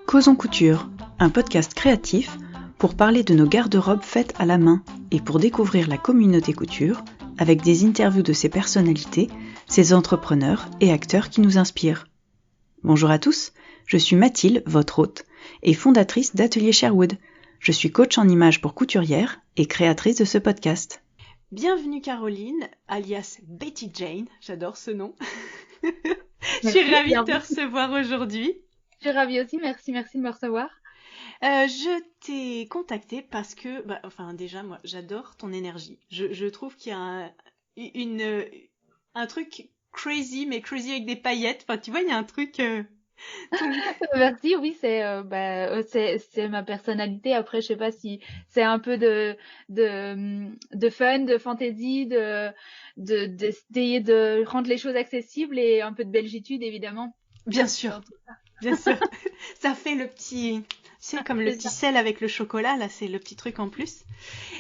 Causons couture, un podcast créatif pour parler de nos garde-robes faites à la main et pour découvrir la communauté couture avec des interviews de ces personnalités, ces entrepreneurs et acteurs qui nous inspirent. Bonjour à tous, je suis Mathilde, votre hôte, et fondatrice d'Atelier Sherwood. Je suis coach en images pour couturières et créatrice de ce podcast. Bienvenue Caroline, alias Betty Jane, j'adore ce nom. Je suis ravie de te recevoir aujourd'hui. Je suis ravie aussi, merci de me recevoir. Je t'ai contactée parce que, déjà, moi, j'adore ton énergie. Je trouve qu'il y a un truc crazy, mais crazy avec des paillettes. Enfin, tu vois, il y a un truc... Merci, oui, c'est ma personnalité. Après, je sais pas si c'est un peu de fun, de fantaisie, d'essayer de rendre les choses accessibles et un peu de belgitude, évidemment. Bien sûr. Bien sûr, ça fait le petit, c'est comme le petit sel avec le chocolat, là c'est le petit truc en plus.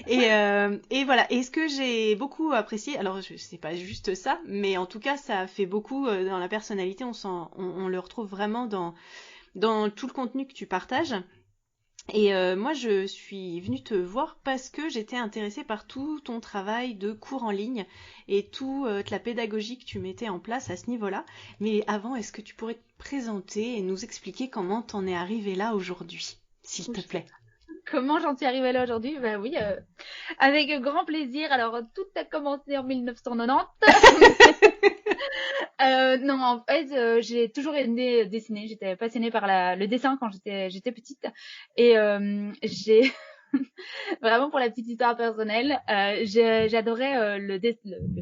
Et voilà, et ce que j'ai beaucoup apprécié, alors je sais pas juste ça, mais en tout cas ça fait beaucoup dans la personnalité, on le retrouve vraiment dans tout le contenu que tu partages. Et moi, je suis venue te voir parce que j'étais intéressée par tout ton travail de cours en ligne et toute la pédagogie que tu mettais en place à ce niveau-là. Mais avant, est-ce que tu pourrais te présenter et nous expliquer comment t'en es arrivée là aujourd'hui, s'il te plaît? Comment j'en suis arrivée là aujourd'hui? Ben oui, avec grand plaisir. Alors, tout a commencé en 1990. Non, en fait, j'ai toujours aimé dessiner. J'étais passionnée par le dessin quand j'étais petite. Et j'ai vraiment, pour la petite histoire personnelle, j'adorais le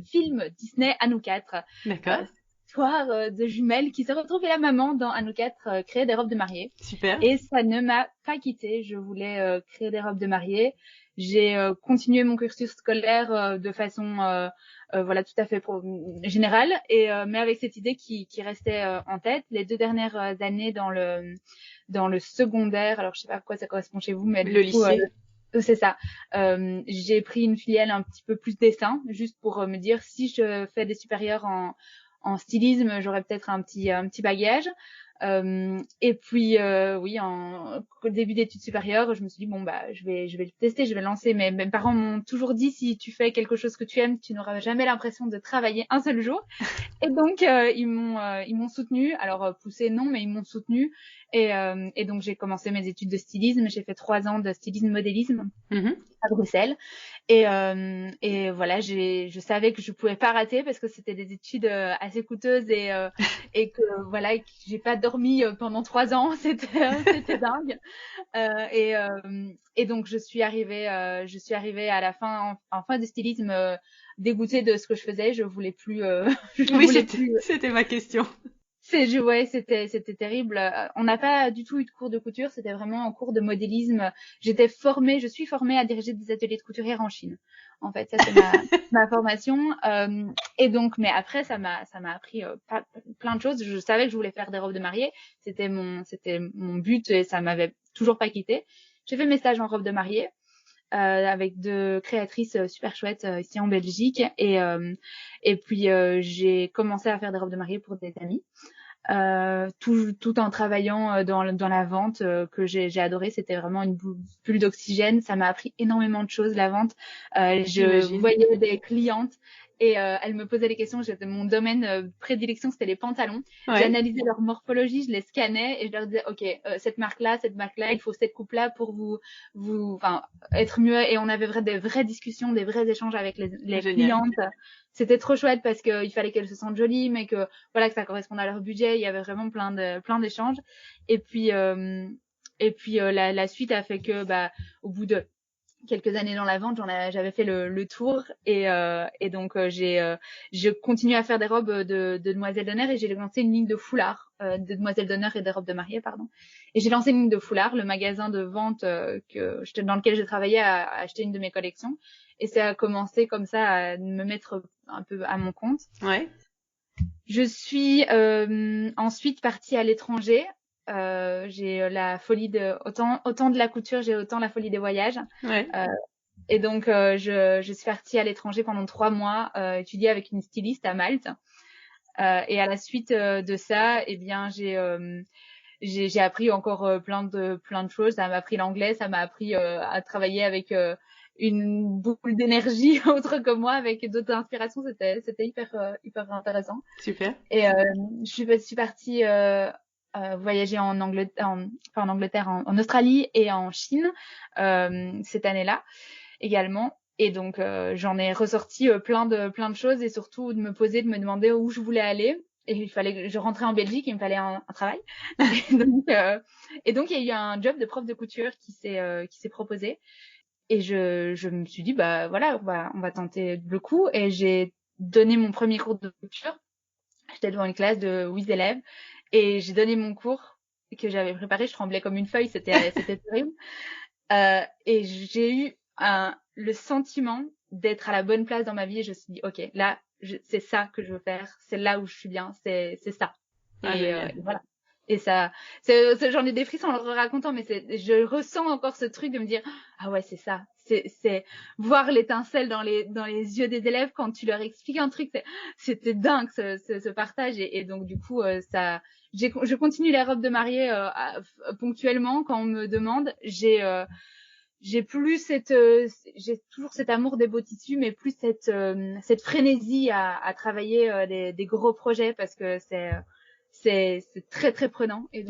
film Disney à nous quatre. D'accord. Histoire de jumelles qui se retrouvent et la maman dans à nous quatre créer des robes de mariée. Super. Et ça ne m'a pas quittée. Je voulais créer des robes de mariée. J'ai continué mon cursus scolaire de façon voilà, tout à fait générale, et mais avec cette idée qui restait en tête. Les 2 dernières années dans le secondaire, alors je sais pas à quoi ça correspond chez vous, mais le du coup, lycée. c'est ça. J'ai pris une filiale un petit peu plus dessin, juste pour me dire, si je fais des supérieurs en stylisme, j'aurais peut-être un petit bagage. Et puis oui, au début d'études supérieures, je me suis dit bon bah je vais le tester, je vais le lancer. Mais mes parents m'ont toujours dit, si tu fais quelque chose que tu aimes, tu n'auras jamais l'impression de travailler un seul jour. Et donc ils m'ont soutenue. Alors poussée non, mais ils m'ont soutenue. Et donc j'ai commencé mes études de stylisme. J'ai fait 3 ans de stylisme modélisme à Bruxelles. Et voilà, je savais que je pouvais pas rater parce que c'était des études assez coûteuses, et que voilà, que j'ai pas dormi pendant 3 ans. C'était dingue. Et donc je suis arrivée à la fin, en fin de stylisme, dégoûtée de ce que je faisais. Je voulais plus. C'était ma question. C'était terrible. On n'a pas du tout eu de cours de couture, c'était vraiment un cours de modélisme. Je suis formée à diriger des ateliers de couturière en Chine. En fait, ça c'est ma formation. Et donc, mais après, ça m'a appris plein de choses. Je savais que je voulais faire des robes de mariée. C'était mon but, et ça m'avait toujours pas quitté. J'ai fait mes stages en robe de mariée. Avec 2 créatrices super chouettes ici en Belgique, et puis j'ai commencé à faire des robes de mariée pour des amis, tout en travaillant dans la vente, que j'ai adoré. C'était vraiment une bulle d'oxygène. Ça m'a appris énormément de choses, la vente. Je voyais des clientes et elles me posaient des questions. Mon domaine prédilection, c'était les pantalons. Ouais. J'analysais leur morphologie, je les scannais et je leur disais ok, cette marque-là, il faut cette coupe-là pour vous être mieux. Et on avait des vraies discussions, des vrais échanges avec les clientes. C'était trop chouette parce qu'il fallait qu'elles se sentent jolies, mais que voilà, que ça corresponde à leur budget. Il y avait vraiment plein d'échanges. Et puis la suite a fait que au bout de quelques années dans la vente, j'avais fait le tour, et donc je continue à faire des robes de demoiselles d'honneur, et j'ai lancé une ligne de foulards de demoiselles d'honneur et des robes de mariée, pardon. Et j'ai lancé une ligne de foulards. Le magasin de vente dans lequel j'ai travaillé a acheté une de mes collections, et ça a commencé comme ça à me mettre un peu à mon compte. Ouais. Je suis ensuite partie à l'étranger. J'ai la folie autant de la couture, j'ai autant la folie des voyages. Ouais. Et donc, je suis partie à l'étranger pendant 3 mois étudier avec une styliste à Malte. Et à la suite de ça, eh bien, j'ai appris encore plein de choses. Ça m'a appris l'anglais, ça m'a appris à travailler avec une boule d'énergie autre que moi, avec d'autres inspirations. C'était hyper intéressant. Super. Et je suis partie voyager en Angleterre, pas en Angleterre, en Australie et en Chine cette année-là également. Et donc j'en ai ressorti plein de choses, et surtout de me demander où je voulais aller. Et il fallait que je rentrais en Belgique, il me fallait un travail. Et donc il y a eu un job de prof de couture qui s'est proposé. Et je me suis dit, bah voilà, on va tenter le coup. Et j'ai donné mon premier cours de couture. J'étais devant une classe de 8 élèves et j'ai donné mon cours que j'avais préparé. Je tremblais comme une feuille, c'était terrible. Et j'ai eu le sentiment d'être à la bonne place dans ma vie, et je me suis dit, ok, là, c'est ça que je veux faire, c'est là où je suis bien, c'est ça. Et voilà. Et ça, j'en ai des frissons en le racontant, mais je ressens encore ce truc de me dire, ah ouais, c'est ça. C'est voir l'étincelle dans les yeux des élèves quand tu leur expliques un truc. C'était dingue, ce partage. Et donc, du coup, je continue les robes de mariée ponctuellement quand on me demande. J'ai plus j'ai toujours cet amour des beaux tissus, mais plus cette frénésie à travailler des gros projets, parce que c'est très très prenant, et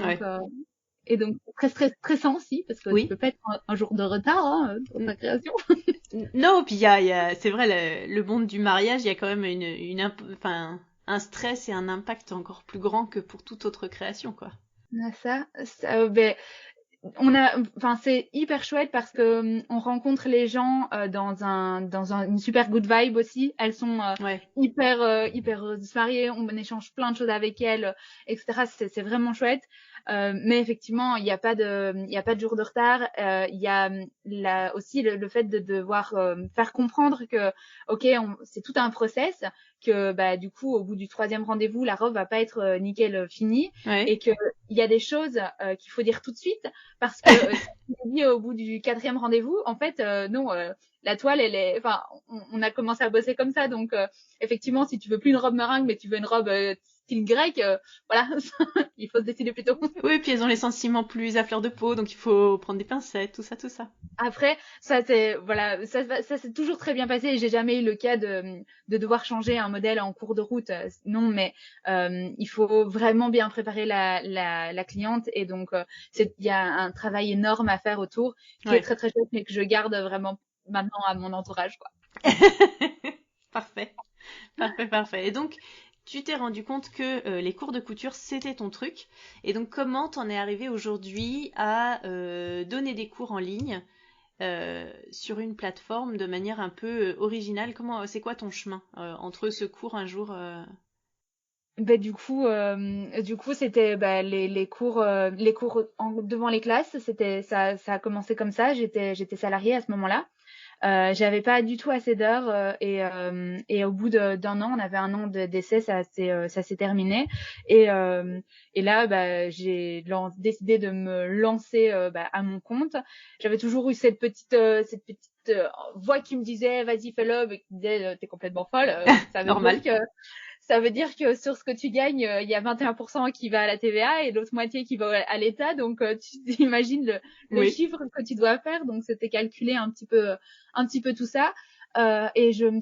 donc très stressant aussi, parce que tu peux pas être un jour de retard dans ta création. Non, puis c'est vrai, le monde du mariage, il y a quand même enfin, un stress et un impact encore plus grand que pour toute autre création, quoi. Ben, c'est hyper chouette parce que on rencontre les gens dans une super good vibe aussi. Elles sont hyper heureuses de se marier. On échange plein de choses avec elles, etc. C'est vraiment chouette. Mais effectivement, il y a pas de jour de retard. Il y a aussi le fait de devoir faire comprendre que c'est tout un process, que bah du coup au bout du 3e rendez-vous, la robe va pas être nickel finie, et que il y a des choses qu'il faut dire tout de suite, parce que si tu dis au bout du 4e rendez-vous, en fait non, la toile on a commencé à bosser comme ça, donc effectivement, si tu veux plus une robe meringue mais tu veux une robe style grec, voilà, il faut se décider plus tôt. Oui, puis elles ont les sentiments plus à fleur de peau, donc il faut prendre des pincettes, tout ça. Après, ça s'est toujours très bien passé, et j'ai jamais eu le cas de devoir changer un modèle en cours de route. Non, mais il faut vraiment bien préparer la cliente, et donc il y a un travail énorme à faire autour, qui est très très chouette, mais que je garde vraiment maintenant à mon entourage, quoi. Parfait. Et donc, tu t'es rendu compte que les cours de couture, c'était ton truc. Et donc, comment t'en es arrivé aujourd'hui à donner des cours en ligne sur une plateforme de manière un peu originale? C'est quoi ton chemin entre ce cours un jour Du coup, c'était les cours devant les classes. Ça a commencé comme ça. J'étais salariée à ce moment-là. J'avais pas du tout assez d'heures, et au bout d'un an, on avait un an d'essai, ça s'est terminé, et là j'ai décidé de me lancer à mon compte. J'avais toujours eu cette petite voix qui me disait vas-y fais-le, mais qui me disait t'es complètement folle. Ça veut dire que sur ce que tu gagnes, il y a 21% qui va à la TVA et l'autre moitié qui va à l'État. Donc, tu imagines le chiffre que tu dois faire. Donc, c'était calculé un petit peu tout ça. Et je me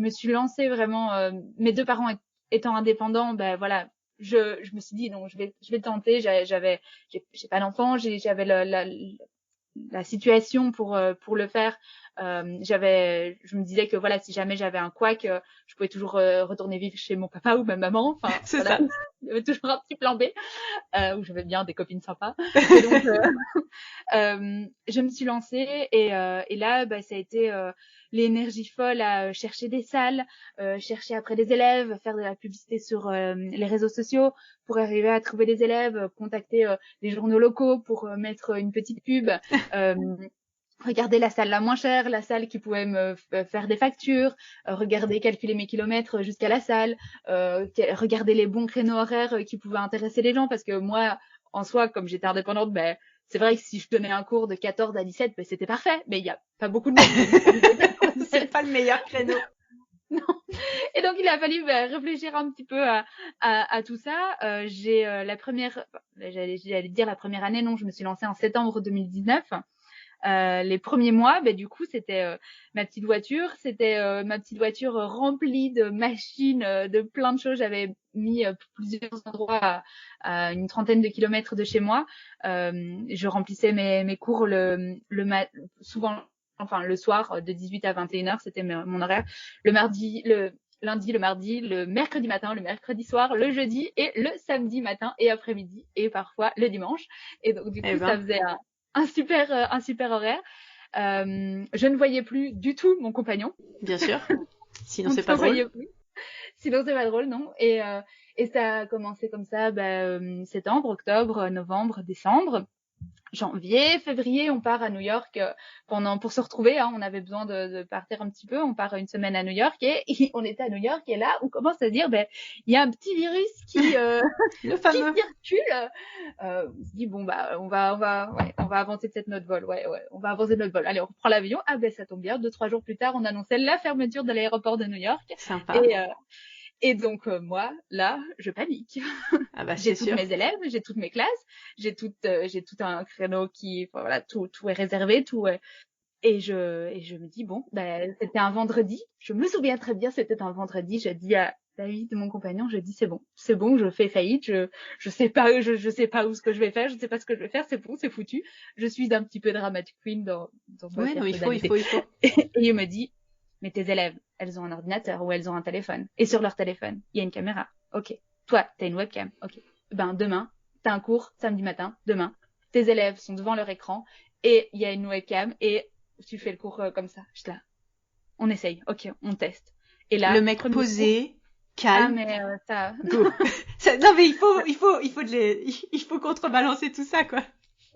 suis lancée vraiment, mes 2 parents étant indépendants, voilà, je me suis dit non, je vais tenter. J'ai pas d'enfant, j'avais la situation pour le faire. Je me disais que voilà, si jamais j'avais un couac, je pouvais toujours retourner vivre chez mon papa ou ma maman. Enfin, c'est voilà. Ça. Il y avait toujours un petit plan B où j'avais bien des copines sympas. Et donc, je me suis lancée, et là, ça a été l'énergie folle à chercher des salles, chercher après des élèves, faire de la publicité sur les réseaux sociaux pour arriver à trouver des élèves, contacter les journaux locaux pour mettre une petite pub. Regarder la salle la moins chère, la salle qui pouvait me faire des factures, regarder, calculer mes kilomètres jusqu'à la salle, regarder les bons créneaux horaires qui pouvaient intéresser les gens, parce que moi, en soi, comme j'étais indépendante, c'est vrai que si je donnais un cours de 14 à 17, ben, c'était parfait, mais il y a pas beaucoup de monde. C'est pas le meilleur créneau. Non. Et donc il a fallu réfléchir un petit peu à tout ça. J'ai la première, j'allais dire la première année, non, je me suis lancée en septembre 2019. Les premiers mois, du coup, c'était ma petite voiture, remplie de machines, de plein de choses. J'avais mis plusieurs endroits à une trentaine de kilomètres de chez moi. Je remplissais mes cours souvent, enfin le soir de 18 à 21h, c'était mon horaire. Le mardi, le lundi, le mardi, le mercredi matin, le mercredi soir, le jeudi et le samedi matin et après-midi et parfois le dimanche. Et donc du coup, ça faisait un super horaire. Je ne voyais plus du tout mon compagnon. Bien sûr. Sinon c'est pas drôle. Sinon c'est pas drôle, non. Et ça a commencé comme ça, septembre, octobre, novembre, décembre. Janvier, février, on part à New York pour se retrouver. On avait besoin de partir un petit peu. On part une semaine à New York et on était à New York et là on commence à dire il y a un petit virus qui le fameux qui circule. On se dit on va avancer peut-être notre vol. Ouais, on va avancer notre vol. Allez, on reprend l'avion. Ça tombe bien. 2-3 jours plus tard, on annonçait la fermeture de l'aéroport de New York. Sympa. Et donc moi là, je panique. J'ai tous mes élèves, j'ai toutes mes classes, j'ai tout un créneau tout est réservé, et je me dis c'était un vendredi. Je me souviens très bien, c'était un vendredi. Je dis à David, mon compagnon, je dis c'est bon, je fais faillite, je sais pas où ce que je vais faire, je sais pas ce que je vais faire, c'est bon, c'est foutu. Je suis un petit peu dramatic queen dans ma personnalité. Il faut. Et il me dit mais tes élèves, elles ont un ordinateur ou elles ont un téléphone. Et sur leur téléphone, il y a une caméra. Ok. Toi, t'as une webcam. Ok. Demain, t'as un cours samedi matin. Demain, tes élèves sont devant leur écran et il y a une webcam et tu fais le cours comme ça. Je suis là. On essaye. Ok, on teste. Et là, le mec posé, calme. Mais ça. Non mais il faut contrebalancer tout ça quoi.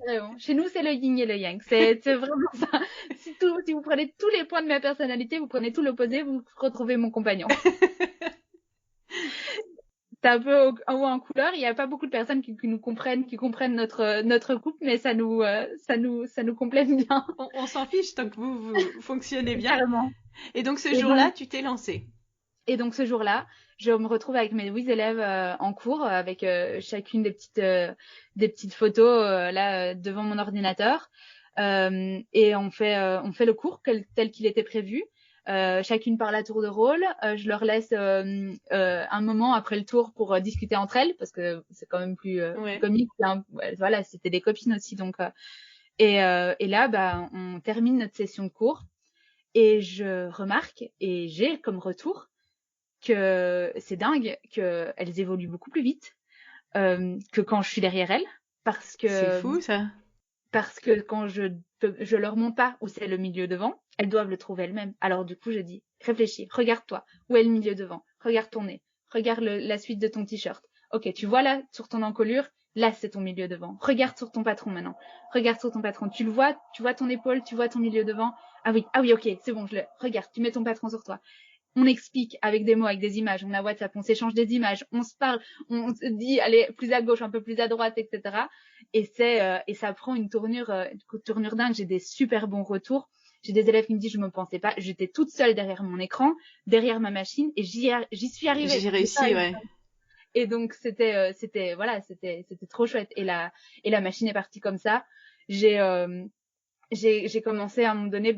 Vraiment. Chez nous, c'est le yin et le yang. C'est vraiment ça. Si vous prenez tous les points de ma personnalité, vous prenez tout l'opposé, vous retrouvez mon compagnon. C'est un peu en couleur. Il n'y a pas beaucoup de personnes qui nous comprennent, qui comprennent notre couple, mais ça nous complète bien. On s'en fiche tant que vous fonctionnez bien. Carrément. Et donc ce jour-là, tu t'es lancée. Et donc ce jour-là, je me retrouve avec mes 8 élèves en cours, avec chacune des petites photos là devant mon ordinateur, et on fait le cours tel qu'il était prévu. Chacune parle à tour de rôle. Je leur laisse un moment après le tour pour discuter entre elles parce que c'est quand même plus comique. Voilà, c'était des copines aussi, donc. Et là, on termine notre session de cours et je remarque et j'ai comme retour que c'est dingue qu'elles évoluent beaucoup plus vite que quand je suis derrière elles, parce que c'est fou ça. Parce que quand je leur montre pas où c'est le milieu devant, elles doivent le trouver elles-mêmes. Alors du coup, je dis réfléchis, regarde-toi, où est le milieu devant, regarde ton nez, regarde la suite de ton t-shirt. Ok, tu vois là sur ton encolure, là c'est ton milieu devant. Regarde sur ton patron maintenant, regarde sur ton patron, tu le vois, tu vois ton épaule, tu vois ton milieu devant. Ah oui, ok, c'est bon, regarde, tu mets ton patron sur toi. On explique avec des mots, avec des images. On a WhatsApp, on s'échange des images, on se parle, on se dit, allez, plus à gauche, un peu plus à droite, etc. Et ça prend une tournure dingue. J'ai des super bons retours. J'ai des élèves qui me disent, je me pensais pas, j'étais toute seule derrière mon écran, derrière ma machine, et j'y suis arrivée. J'ai réussi, ouais. Et donc c'était trop chouette. Et la machine est partie comme ça. J'ai commencé à un moment donné,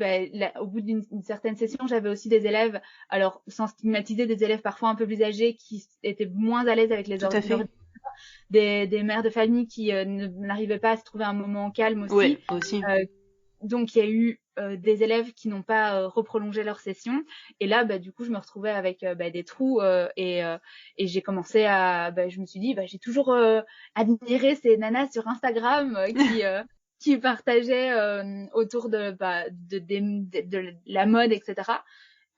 au bout d'une certaine session, j'avais aussi des élèves, alors sans stigmatiser, des élèves parfois un peu plus âgés qui étaient moins à l'aise avec les ordinateurs, des mères de famille qui n'arrivaient pas à se trouver un moment calme aussi. Oui, aussi. Donc il y a eu des élèves qui n'ont pas reprolongé leur session, et là du coup je me retrouvais avec des trous, et j'ai commencé à je me suis dit j'ai toujours admiré ces nanas sur Instagram qui partageaient autour de la mode, etc.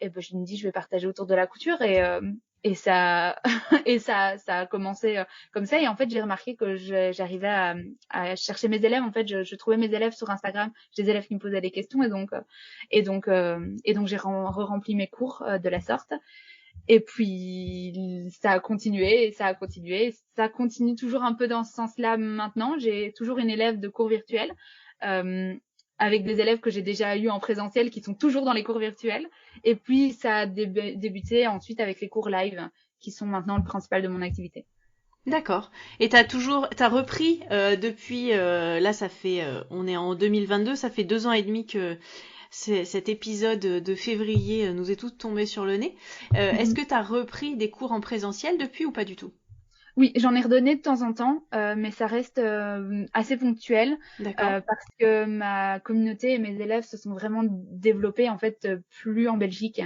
Et je me dis, je vais partager autour de la couture, et ça a commencé comme ça. Et en fait, j'ai remarqué que j'arrivais à chercher mes élèves. En fait, je trouvais mes élèves sur Instagram. J'ai des élèves qui me posaient des questions, et donc j'ai rempli mes cours de la sorte. Et puis ça a continué, et ça a continué, ça continue toujours un peu dans ce sens-là maintenant. J'ai toujours une élève de cours virtuels, euh, avec des élèves que j'ai déjà eu en présentiel qui sont toujours dans les cours virtuels. Et puis ça a débuté ensuite avec les cours live, qui sont maintenant le principal de mon activité. D'accord. Et t'as repris depuis, là ça fait, on est en 2022, ça fait 2 ans et demi que cet épisode de février nous est tout tombé sur le nez. Est-ce que t'as repris des cours en présentiel depuis ou pas du tout? Oui, j'en ai redonné de temps en temps, mais ça reste assez ponctuel, D'accord. parce que ma communauté et mes élèves se sont vraiment développés en fait plus en Belgique.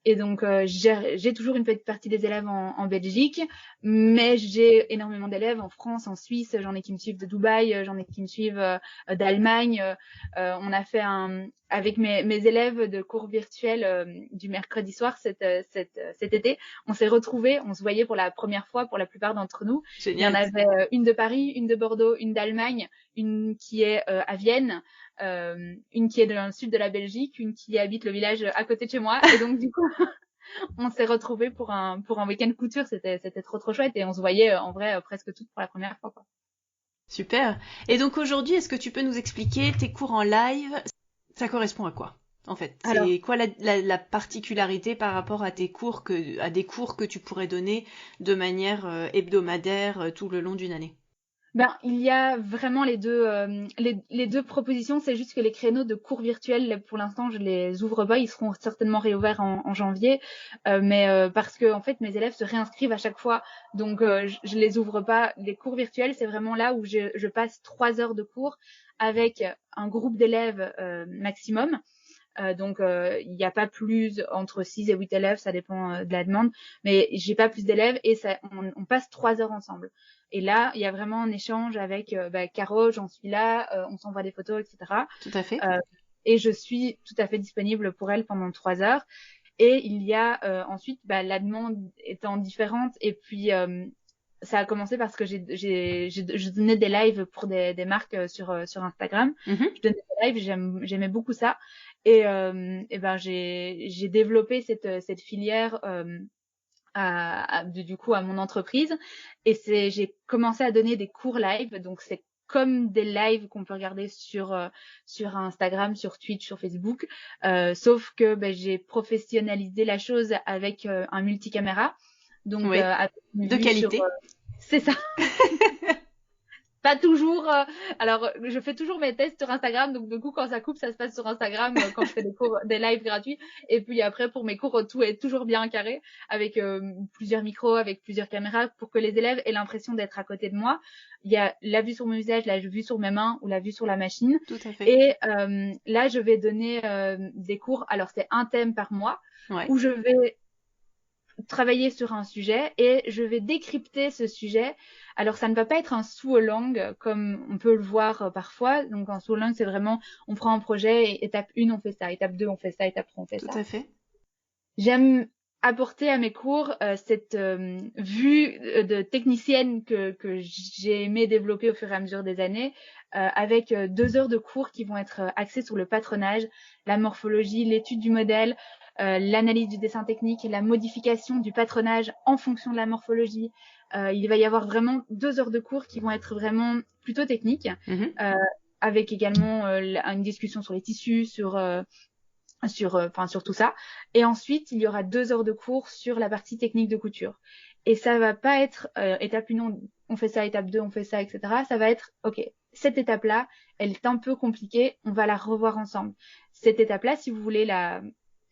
Et donc j'ai toujours une petite partie des élèves en Belgique, mais j'ai énormément d'élèves en France, en Suisse. J'en ai qui me suivent de Dubaï, j'en ai qui me suivent d'Allemagne. On a fait avec mes élèves de cours virtuels du mercredi soir cet été. On s'est retrouvés, on se voyait pour la première fois pour la plupart d'entre nous. Il y en Génial. avait une de Paris, une de Bordeaux, une d'Allemagne, une qui est à Vienne, une qui est dans le sud de la Belgique, une qui habite le village à côté de chez moi. Et donc, du coup, on s'est retrouvés pour un week-end couture. C'était trop chouette. Et on se voyait en vrai presque toutes pour la première fois, quoi. Super. Et donc aujourd'hui, est-ce que tu peux nous expliquer tes cours en live? Ça correspond à quoi, en fait? Alors, C'est quoi la particularité par rapport à à des cours que tu pourrais donner de manière hebdomadaire tout le long d'une année? ben, il y a vraiment les deux propositions. C'est juste que les créneaux de cours virtuels, pour l'instant, je les ouvre pas. Ils seront certainement réouverts en janvier, mais parce que en fait, mes élèves se réinscrivent à chaque fois, donc je les ouvre pas. Les cours virtuels, c'est vraiment là où je passe 3 heures de cours avec un groupe d'élèves maximum. Donc, il n'y a pas plus entre 6 et 8 élèves, ça dépend de la demande, mais j'ai pas plus d'élèves et on passe 3 heures ensemble. Et là, il y a vraiment un échange avec Caro, j'en suis là, on s'envoie des photos, etc. Tout à fait. Euh, et je suis tout à fait disponible pour elle pendant 3 heures. Et il y a ensuite la demande étant différente. Et puis, ça a commencé parce que je donnais des lives pour des marques sur Instagram. Mhm. Je donnais des lives, j'aimais beaucoup ça. Et ben j'ai développé cette filière du coup à mon entreprise, et j'ai commencé à donner des cours live. Donc c'est comme des lives qu'on peut regarder sur Instagram, sur Twitch, sur Facebook, sauf que j'ai professionnalisé la chose avec un multicaméra, donc Oui. avec une De vue sur qualité. c'est ça. Pas toujours. Alors, je fais toujours mes tests sur Instagram. Donc, du coup, quand ça coupe, ça se passe sur Instagram quand je fais des cours, des lives gratuits. Et puis après, pour mes cours, tout est toujours bien carré avec plusieurs micros, avec plusieurs caméras pour que les élèves aient l'impression d'être à côté de moi. Il y a la vue sur mon visage, la vue sur mes mains ou la vue sur la machine. Tout à fait. Et là, je vais donner des cours. Alors, c'est un thème par mois Ouais. où je vais travailler sur un sujet et je vais décrypter ce sujet. Alors, ça ne va pas être un sous-langue comme on peut le voir parfois. Donc, un sous-langue, c'est vraiment, on prend un projet et étape 1, on fait ça, étape 2, on fait ça, étape 3, on fait Tout ça. à fait. J'aime apporter à mes cours cette vue de technicienne que j'ai aimé développer au fur et à mesure des années, avec 2 heures de cours qui vont être axés sur le patronage, la morphologie, l'étude du modèle, l'analyse du dessin technique, la modification du patronage en fonction de la morphologie. Il va y avoir vraiment 2 heures de cours qui vont être vraiment plutôt techniques, Mhm. euh, avec également une discussion sur les tissus, sur tout ça. Et ensuite, il y aura 2 heures de cours sur la partie technique de couture. Et ça va pas être étape 1, on fait ça, étape 2, on fait ça, etc. Ça va être, OK, cette étape-là, elle est un peu compliquée, on va la revoir ensemble. Cette étape-là, si vous voulez la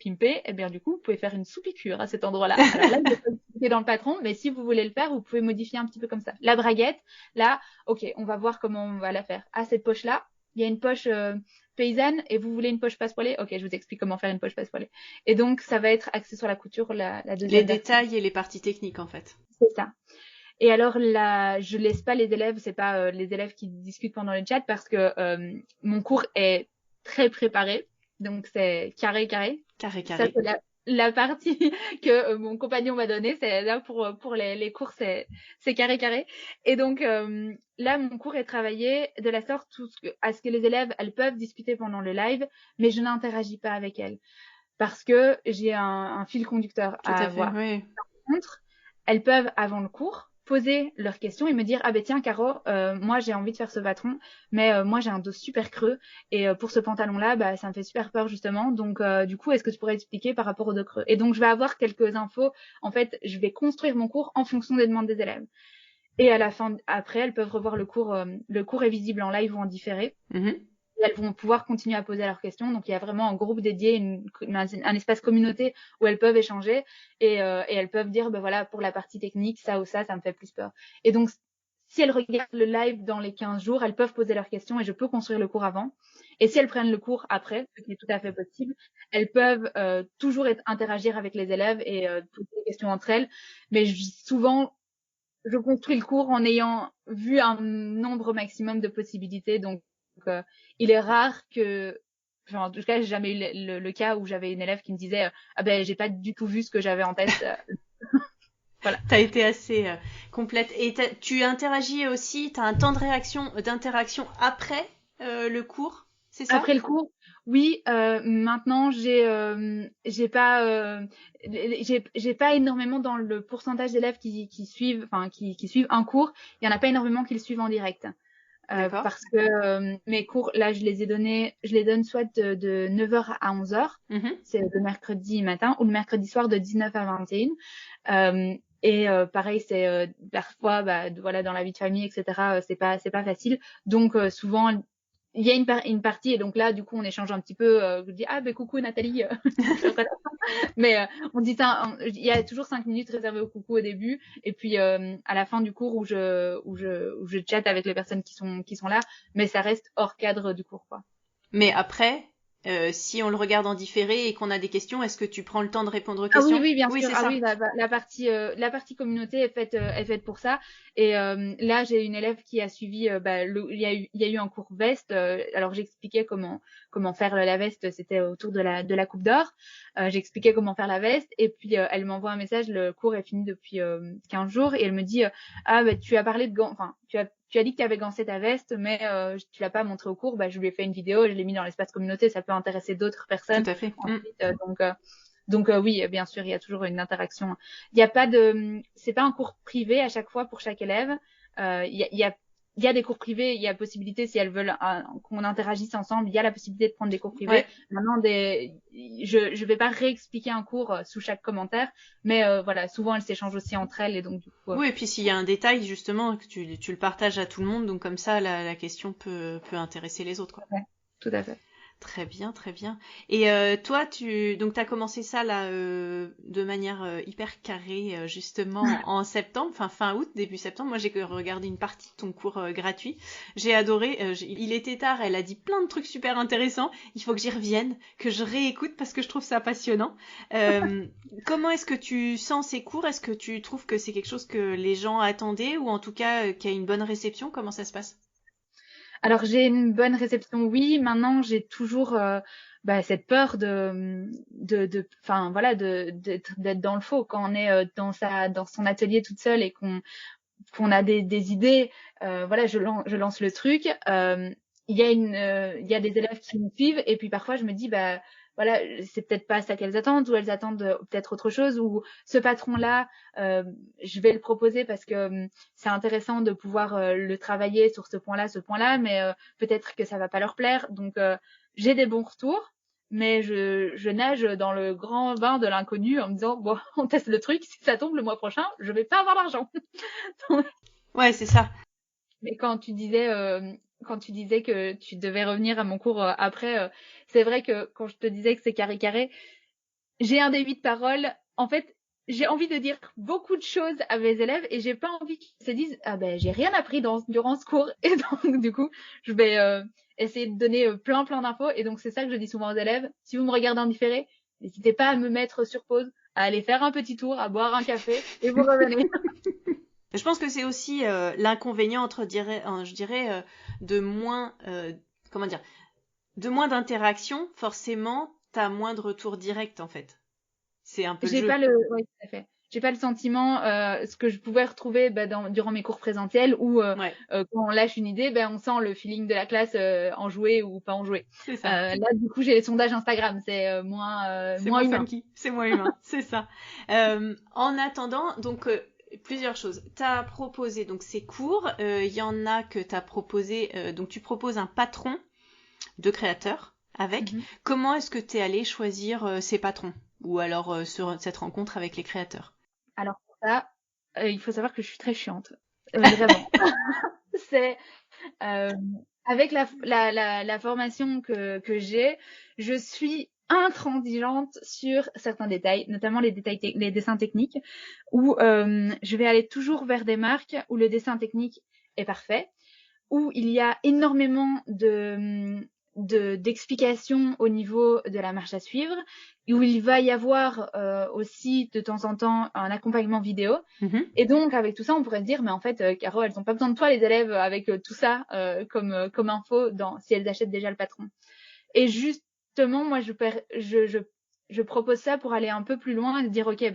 pimper, eh bien, du coup, vous pouvez faire une sous-piqûre à cet endroit-là. Alors là, je vais pas expliquer dans le patron, mais si vous voulez le faire, vous pouvez modifier un petit peu comme ça. La braguette, là, OK, on va voir comment on va la faire. À cette poche-là, il y a une poche paysanne et vous voulez une poche passe-poilée. OK, je vous explique comment faire une poche passe-poilée. Et donc, ça va être axé sur la couture, la Les deuxième version. détails et les parties techniques, en fait. C'est ça. Et alors là, je laisse pas les élèves, c'est pas les élèves qui discutent pendant le chat parce que mon cours est très préparé. Donc, c'est carré, carré. Carré, Ça, carré. c'est la partie que mon compagnon m'a donnée. C'est là pour les cours, c'est carré, carré. Et donc, là, mon cours est travaillé de la sorte à ce que les élèves, elles peuvent discuter pendant le live, mais je n'interagis pas avec elles. parce que j'ai un fil conducteur Tout à à fait, avoir. oui. Par contre, elles peuvent, avant le cours, poser leurs questions et me dire, ah ben tiens, Caro, moi j'ai envie de faire ce patron, mais moi j'ai un dos super creux et pour ce pantalon-là, bah, ça me fait super peur justement. Donc du coup, est-ce que tu pourrais expliquer par rapport au dos creux? Et donc je vais avoir quelques infos. En fait, je vais construire mon cours en fonction des demandes des élèves. Et à la fin, après, elles peuvent revoir le cours. Le cours est visible en live ou en différé. Mm-hmm. Et elles vont pouvoir continuer à poser leurs questions. Donc, il y a vraiment un groupe dédié, un espace communauté où elles peuvent échanger et elles peuvent dire, ben voilà, pour la partie technique, ça ou ça me fait plus peur. Et donc, si elles regardent le live dans les 15 jours, elles peuvent poser leurs questions et je peux construire le cours avant. Et si elles prennent le cours après, ce qui est tout à fait possible, elles peuvent toujours interagir avec les élèves et poser des questions entre elles. Mais souvent, je construis le cours en ayant vu un nombre maximum de possibilités. Donc, il est rare que, enfin, en tout cas, j'ai jamais eu le cas où j'avais une élève qui me disait ah ben j'ai pas du tout vu ce que j'avais en tête. Voilà. T'as été assez complète. Et tu interagis aussi, t'as un temps de réaction, d'interaction après le cours, c'est ça? Après le cours, oui. Maintenant, j'ai pas énormément dans le pourcentage d'élèves qui suivent, enfin qui suivent un cours. Il y en a pas énormément qui le suivent en direct. D'accord. Parce que mes cours, là, je les donne soit de 9h à 11h, c'est le mercredi matin, ou le mercredi soir de 19 à 21. Pareil, c'est parfois, bah, voilà, dans la vie de famille, etc., c'est pas facile. Donc, souvent, il y a une partie, et donc là, du coup, on échange un petit peu. Je dis, ah, ben coucou Nathalie. Mais on dit ça, il y a toujours 5 minutes réservées au coucou au début, et puis à la fin du cours où je chatte avec les personnes qui sont là, mais ça reste hors cadre du cours, quoi. Mais après, si on le regarde en différé et qu'on a des questions, est-ce que tu prends le temps de répondre aux Ah oui, questions? oui, bien Oui, sûr. c'est Ah ça. oui, la partie communauté est faite pour ça. Et là, j'ai une élève qui a suivi. Il y a eu un cours veste. Alors, j'expliquais comment faire la veste. C'était autour de la Coupe d'Or. J'expliquais comment faire la veste. Et puis, elle m'envoie un message. Le cours est fini depuis 15 jours. Et elle me dit ah, bah, tu as parlé de gants. Enfin, tu as dit que tu avais gancé ta veste, mais tu l'as pas montré au cours. Bah, je lui ai fait une vidéo. Je l'ai mis dans l'espace communauté. Ça peut intéresser d'autres personnes. Tout à fait. Ensuite, donc oui, bien sûr, il y a toujours une interaction. Il y a pas c'est pas un cours privé à chaque fois pour chaque élève. Il y a des cours privés, il y a possibilité si elles veulent qu'on interagisse ensemble, il y a la possibilité de prendre des cours privés. Ouais. Maintenant, je vais pas réexpliquer un cours sous chaque commentaire, mais voilà, souvent elles s'échangent aussi entre elles et donc du coup. Oui, et puis s'il y a un détail justement que tu le partages à tout le monde, donc comme ça la question peut intéresser les autres, quoi. Ouais, tout à fait. Très bien, très bien. Et toi, donc t'as commencé ça là de manière hyper carrée justement en septembre, fin août, début septembre. Moi, j'ai regardé une partie de ton cours gratuit. J'ai adoré. Il était tard. Elle a dit plein de trucs super intéressants. Il faut que j'y revienne, que je réécoute parce que je trouve ça passionnant. Comment est-ce que tu sens ces cours? Est-ce que tu trouves que c'est quelque chose que les gens attendaient ou en tout cas qu'il y a une bonne réception? Comment ça se passe? Alors j'ai une bonne réception, oui. Maintenant j'ai toujours cette peur enfin voilà, d'être dans le faux quand on est dans son atelier toute seule et qu'on a des idées. Voilà, je lance le truc. Il y a des élèves qui me suivent et puis parfois je me dis bah voilà, c'est peut-être pas ça qu'elles attendent ou elles attendent peut-être autre chose ou ce patron-là, je vais le proposer parce que c'est intéressant de pouvoir le travailler sur ce point-là, mais peut-être que ça va pas leur plaire. Donc j'ai des bons retours, mais je nage dans le grand bain de l'inconnu en me disant bon, on teste le truc, si ça tombe le mois prochain, je vais pas avoir d'argent. Ouais, c'est ça. Mais quand tu disais que tu devais revenir à mon cours après, c'est vrai que quand je te disais que c'est carré, j'ai un débit de parole. En fait, j'ai envie de dire beaucoup de choses à mes élèves et j'ai pas envie qu'ils se disent ah ben j'ai rien appris durant ce cours et donc du coup je vais essayer de donner plein d'infos et donc c'est ça que je dis souvent aux élèves. Si vous me regardez en différé, n'hésitez pas à me mettre sur pause, à aller faire un petit tour, à boire un café et vous revenez. Je pense que c'est aussi l'inconvénient je dirais, de moins, comment dire, de moins d'interaction. Forcément, t'as moins de retour direct en fait. C'est un peu le J'ai jeu. pas oui, tout à fait. j'ai pas le sentiment ce que je pouvais retrouver durant mes cours présentiels où quand on lâche une idée, on sent le feeling de la classe en jouer ou pas en jouer. C'est ça. Là du coup j'ai les sondages Instagram, c'est moins humain. Funky. C'est moins humain, c'est ça. En attendant, donc plusieurs choses. Tu as proposé donc ces cours, il y en a que tu as proposé, donc tu proposes un patron de créateurs avec. Comment est-ce que tu es allé choisir ces patrons ou alors sur cette rencontre avec les créateurs? Alors pour ça, il faut savoir que je suis très chiante. Vraiment. C'est avec la formation que j'ai, je suis intransigeante sur certains détails, notamment les dessins techniques, où je vais aller toujours vers des marques où le dessin technique est parfait, où il y a énormément d'explications au niveau de la marche à suivre, où il va y avoir aussi de temps en temps un accompagnement vidéo. Et donc avec tout ça on pourrait se dire mais en fait Caro, elles ont pas besoin de toi les élèves avec tout ça comme info si elles achètent déjà le patron. Et justement moi je propose ça pour aller un peu plus loin et se dire ok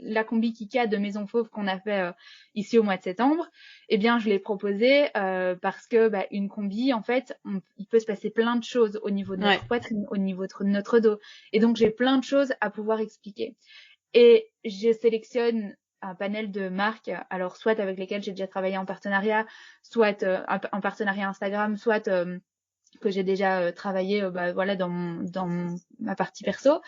la combi Kika de Maison Fauve qu'on a fait ici au mois de septembre, eh bien je l'ai proposé parce que une combi en fait il peut se passer plein de choses au niveau de notre poitrine, au niveau de notre dos, et donc j'ai plein de choses à pouvoir expliquer. Et je sélectionne un panel de marques, alors soit avec lesquelles j'ai déjà travaillé en partenariat, soit en partenariat Instagram, soit que j'ai déjà travaillé dans ma partie perso,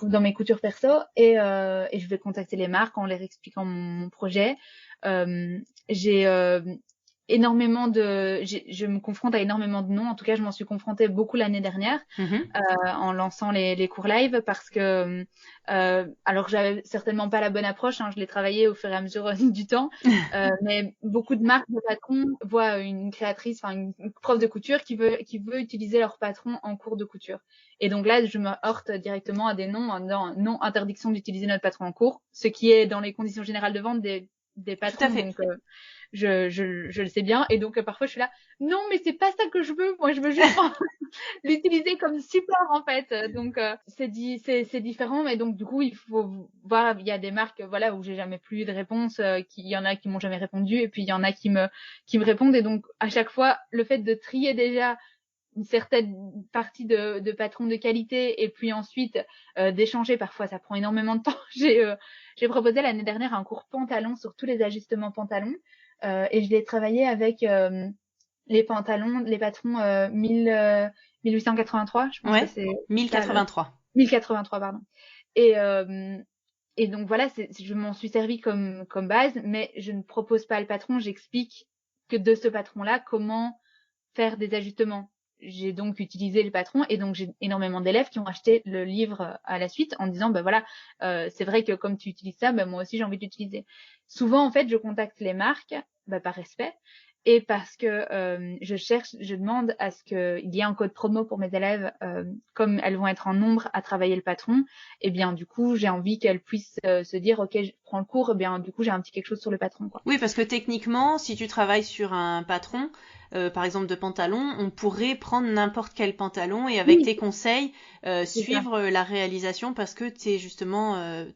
dans mes coutures perso, et je vais contacter les marques en leur expliquant mon projet. J'ai énormément je me confronte à énormément de noms. En tout cas, je m'en suis confrontée beaucoup l'année dernière en lançant les cours live parce que alors j'avais certainement pas la bonne approche, je l'ai travaillé au fur et à mesure du temps, mais beaucoup de marques de patrons voient une créatrice, une prof de couture qui veut utiliser leur patron en cours de couture. Et donc là, je me heurte directement à des noms en disant non, interdiction d'utiliser notre patron en cours, ce qui est dans les conditions générales de vente des patrons. Donc je le sais bien, et donc parfois je suis là non mais c'est pas ça que je veux, moi je veux juste l'utiliser comme support en fait. Donc c'est différent, mais donc du coup il faut voir, il y a des marques où j'ai jamais plus eu de réponse, il y en a qui m'ont jamais répondu, et puis il y en a qui me répondent, et donc à chaque fois le fait de trier déjà une certaine partie de patrons de qualité et puis ensuite d'échanger, parfois ça prend énormément de temps. J'ai proposé l'année dernière un cours pantalon sur tous les ajustements pantalons, et je l'ai travaillé avec les patrons 1883, je pense que c'est 1083. 1083, pardon. Et donc voilà, je m'en suis servi comme base, mais je ne propose pas le patron, j'explique que de ce patron-là, comment faire des ajustements. J'ai donc utilisé le patron, et donc j'ai énormément d'élèves qui ont acheté le livre à la suite en disant c'est vrai que comme tu utilises ça, moi aussi j'ai envie de l'utiliser. Souvent en fait je contacte les marques par respect, et parce que je demande à ce qu'il y ait un code promo pour mes élèves, comme elles vont être en nombre à travailler le patron, et bien du coup j'ai envie qu'elles puissent se dire ok, je prends le cours, et bien du coup j'ai un petit quelque chose sur le patron, quoi. Oui, parce que techniquement, si tu travailles sur un patron, par exemple de pantalon, on pourrait prendre n'importe quel pantalon et avec tes conseils suivre la réalisation, parce que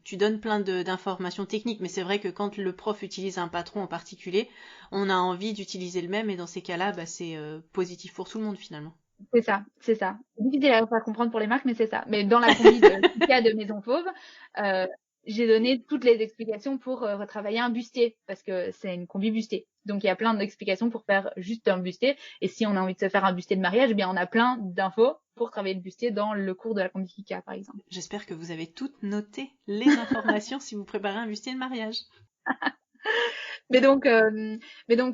tu donnes plein d'informations techniques. Mais c'est vrai que quand le prof utilise un patron en particulier, on a envie d'utiliser le même, et dans ces cas-là, c'est positif pour tout le monde finalement. C'est ça. C'est difficile à comprendre pour les marques, mais c'est ça. Mais dans la combi de Maison Fauve, j'ai donné toutes les explications pour retravailler un bustier, parce que c'est une combi bustier. Donc il y a plein d'explications pour faire juste un bustier, et si on a envie de se faire un bustier de mariage, on a plein d'infos pour travailler le bustier dans le cours de la combi Kika, par exemple. J'espère que vous avez toutes noté les informations si vous préparez un bustier de mariage. Mais donc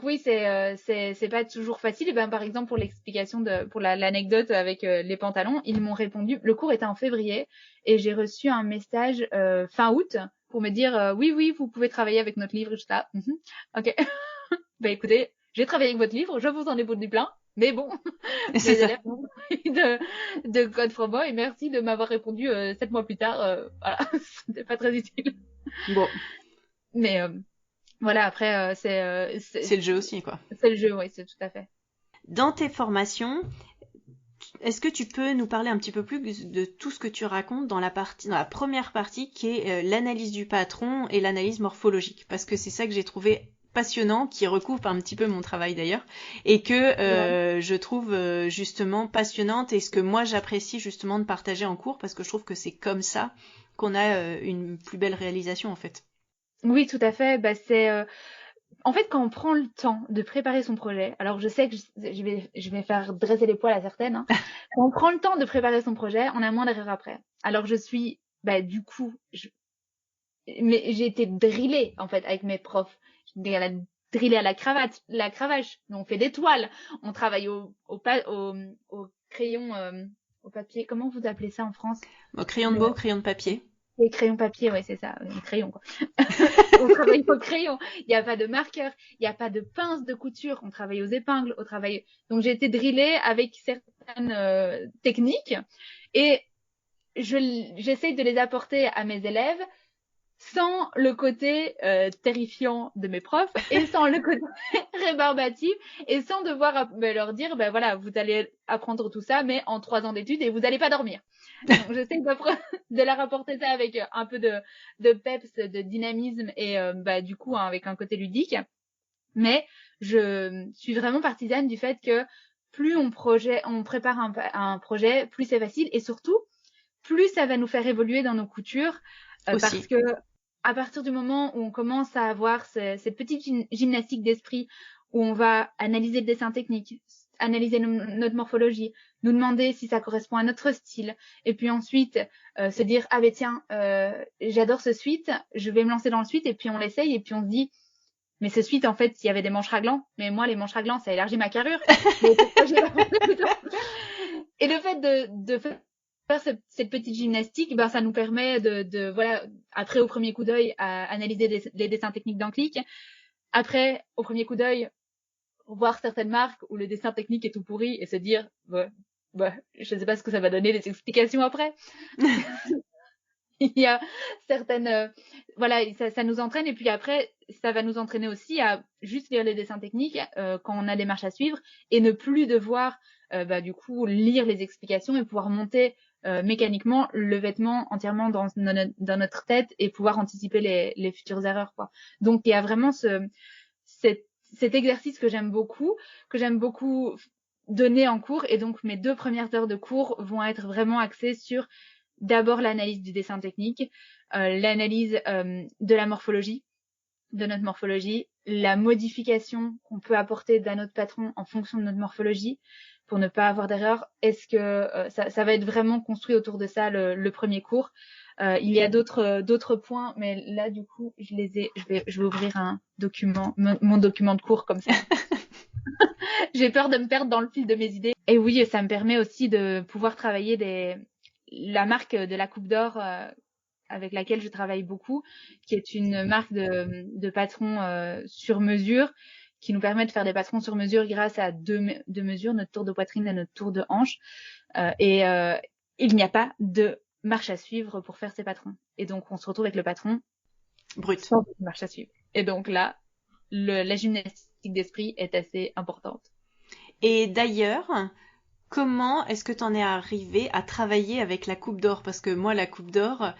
oui, c'est pas toujours facile. Et par exemple pour l'explication pour l'anecdote avec les pantalons, ils m'ont répondu. Le cours était en février et j'ai reçu un message fin août pour me dire oui, vous pouvez travailler avec notre livre. Juste là, ok. Écoutez, j'ai travaillé avec votre livre, je vous en ai du plein. Mais bon, c'est ça. de code promo, et merci de m'avoir répondu 7 mois plus tard. Voilà, c'était pas très utile. Bon. Mais voilà, après, c'est le jeu aussi, quoi. C'est le jeu, oui, c'est tout à fait. Dans tes formations, est-ce que tu peux nous parler un petit peu plus de tout ce que tu racontes dans la première partie qui est l'analyse du patron et l'analyse morphologique? Parce que c'est ça que j'ai trouvé passionnant, qui recoupe un petit peu mon travail d'ailleurs, et que je trouve justement passionnante, et ce que moi j'apprécie justement de partager en cours, parce que je trouve que c'est comme ça qu'on a une plus belle réalisation en fait. Oui, tout à fait. Bah, en fait, quand on prend le temps de préparer son projet, alors je sais que je vais faire dresser les poils à certaines, hein. Quand on prend le temps de préparer son projet, on a moins d'erreurs après. Alors bah, du coup, mais j'ai été drillée, en fait, avec mes profs. Drillée à la cravache. On fait des toiles. On travaille au crayon, au papier. Comment vous appelez ça en France? Crayon de bois, crayon de papier. Les crayons papier, ouais, c'est ça, les crayons, quoi. On travaille au crayon. Il n'y a pas de marqueur, il n'y a pas de pince de couture. On travaille aux épingles, Donc, j'ai été drillée avec certaines techniques et j'essaye de les apporter à mes élèves sans le côté terrifiant de mes profs et sans le côté rébarbatif et sans devoir leur dire, ben voilà, vous allez apprendre tout ça, mais en 3 ans d'études et vous n'allez pas dormir. Donc, j'essaie de leur apporter ça avec un peu de peps, de dynamisme et bah, du coup, hein, avec un côté ludique. Mais je suis vraiment partisane du fait que plus on prépare un projet, plus c'est facile et surtout, plus ça va nous faire évoluer dans nos coutures. Parce que à partir du moment où on commence à avoir cette petite gymnastique d'esprit, où on va analyser le dessin technique, analyser notre morphologie, nous demander si ça correspond à notre style, et puis ensuite se dire ah ben tiens, j'adore ce sweat, je vais me lancer dans le sweat, et puis on l'essaye, et puis on se dit mais ce sweat en fait il y avait des manches raglans, mais moi les manches raglans ça élargit ma carrure. Et le fait de faire cette petite gymnastique, ben, ça nous permet voilà, après au premier coup d'œil, à analyser les dessins techniques d'un clic. Après, au premier coup d'œil, voir certaines marques où le dessin technique est tout pourri et se dire, je sais pas ce que ça va donner, les explications après. Il y a certaines, voilà, ça nous entraîne et puis après, ça va nous entraîner aussi à juste lire les dessins techniques quand on a des marches à suivre et ne plus devoir, bah, du coup, lire les explications et pouvoir monter mécaniquement le vêtement entièrement dans notre tête et pouvoir anticiper les futures erreurs, quoi. Donc, il y a vraiment cet exercice que j'aime beaucoup donner en cours et donc mes 2 premières heures de cours vont être vraiment axées sur d'abord l'analyse du dessin technique, l'analyse de la morphologie, de notre morphologie, la modification qu'on peut apporter à notre patron en fonction de notre morphologie pour ne pas avoir d'erreur. Est-ce que ça va être vraiment construit autour de ça le premier cours. Il y a d'autres points, mais là du coup je vais ouvrir un document, mon document de cours comme ça. J'ai peur de me perdre dans le fil de mes idées. Et oui, ça me permet aussi de pouvoir travailler la marque de la Coupe d'Or avec laquelle je travaille beaucoup, qui est une marque de patrons sur mesure, qui nous permet de faire des patrons sur mesure grâce à deux mesures, notre tour de poitrine et notre tour de hanche. Il n'y a pas de marche à suivre pour faire ces patrons. Et donc, on se retrouve avec le patron brut. Sans marche à suivre. Et donc là, la gymnastique d'esprit est assez importante. Et d'ailleurs, comment est-ce que tu en es arrivé à travailler avec la Coupe d'Or? Parce que moi, la Coupe d'Or,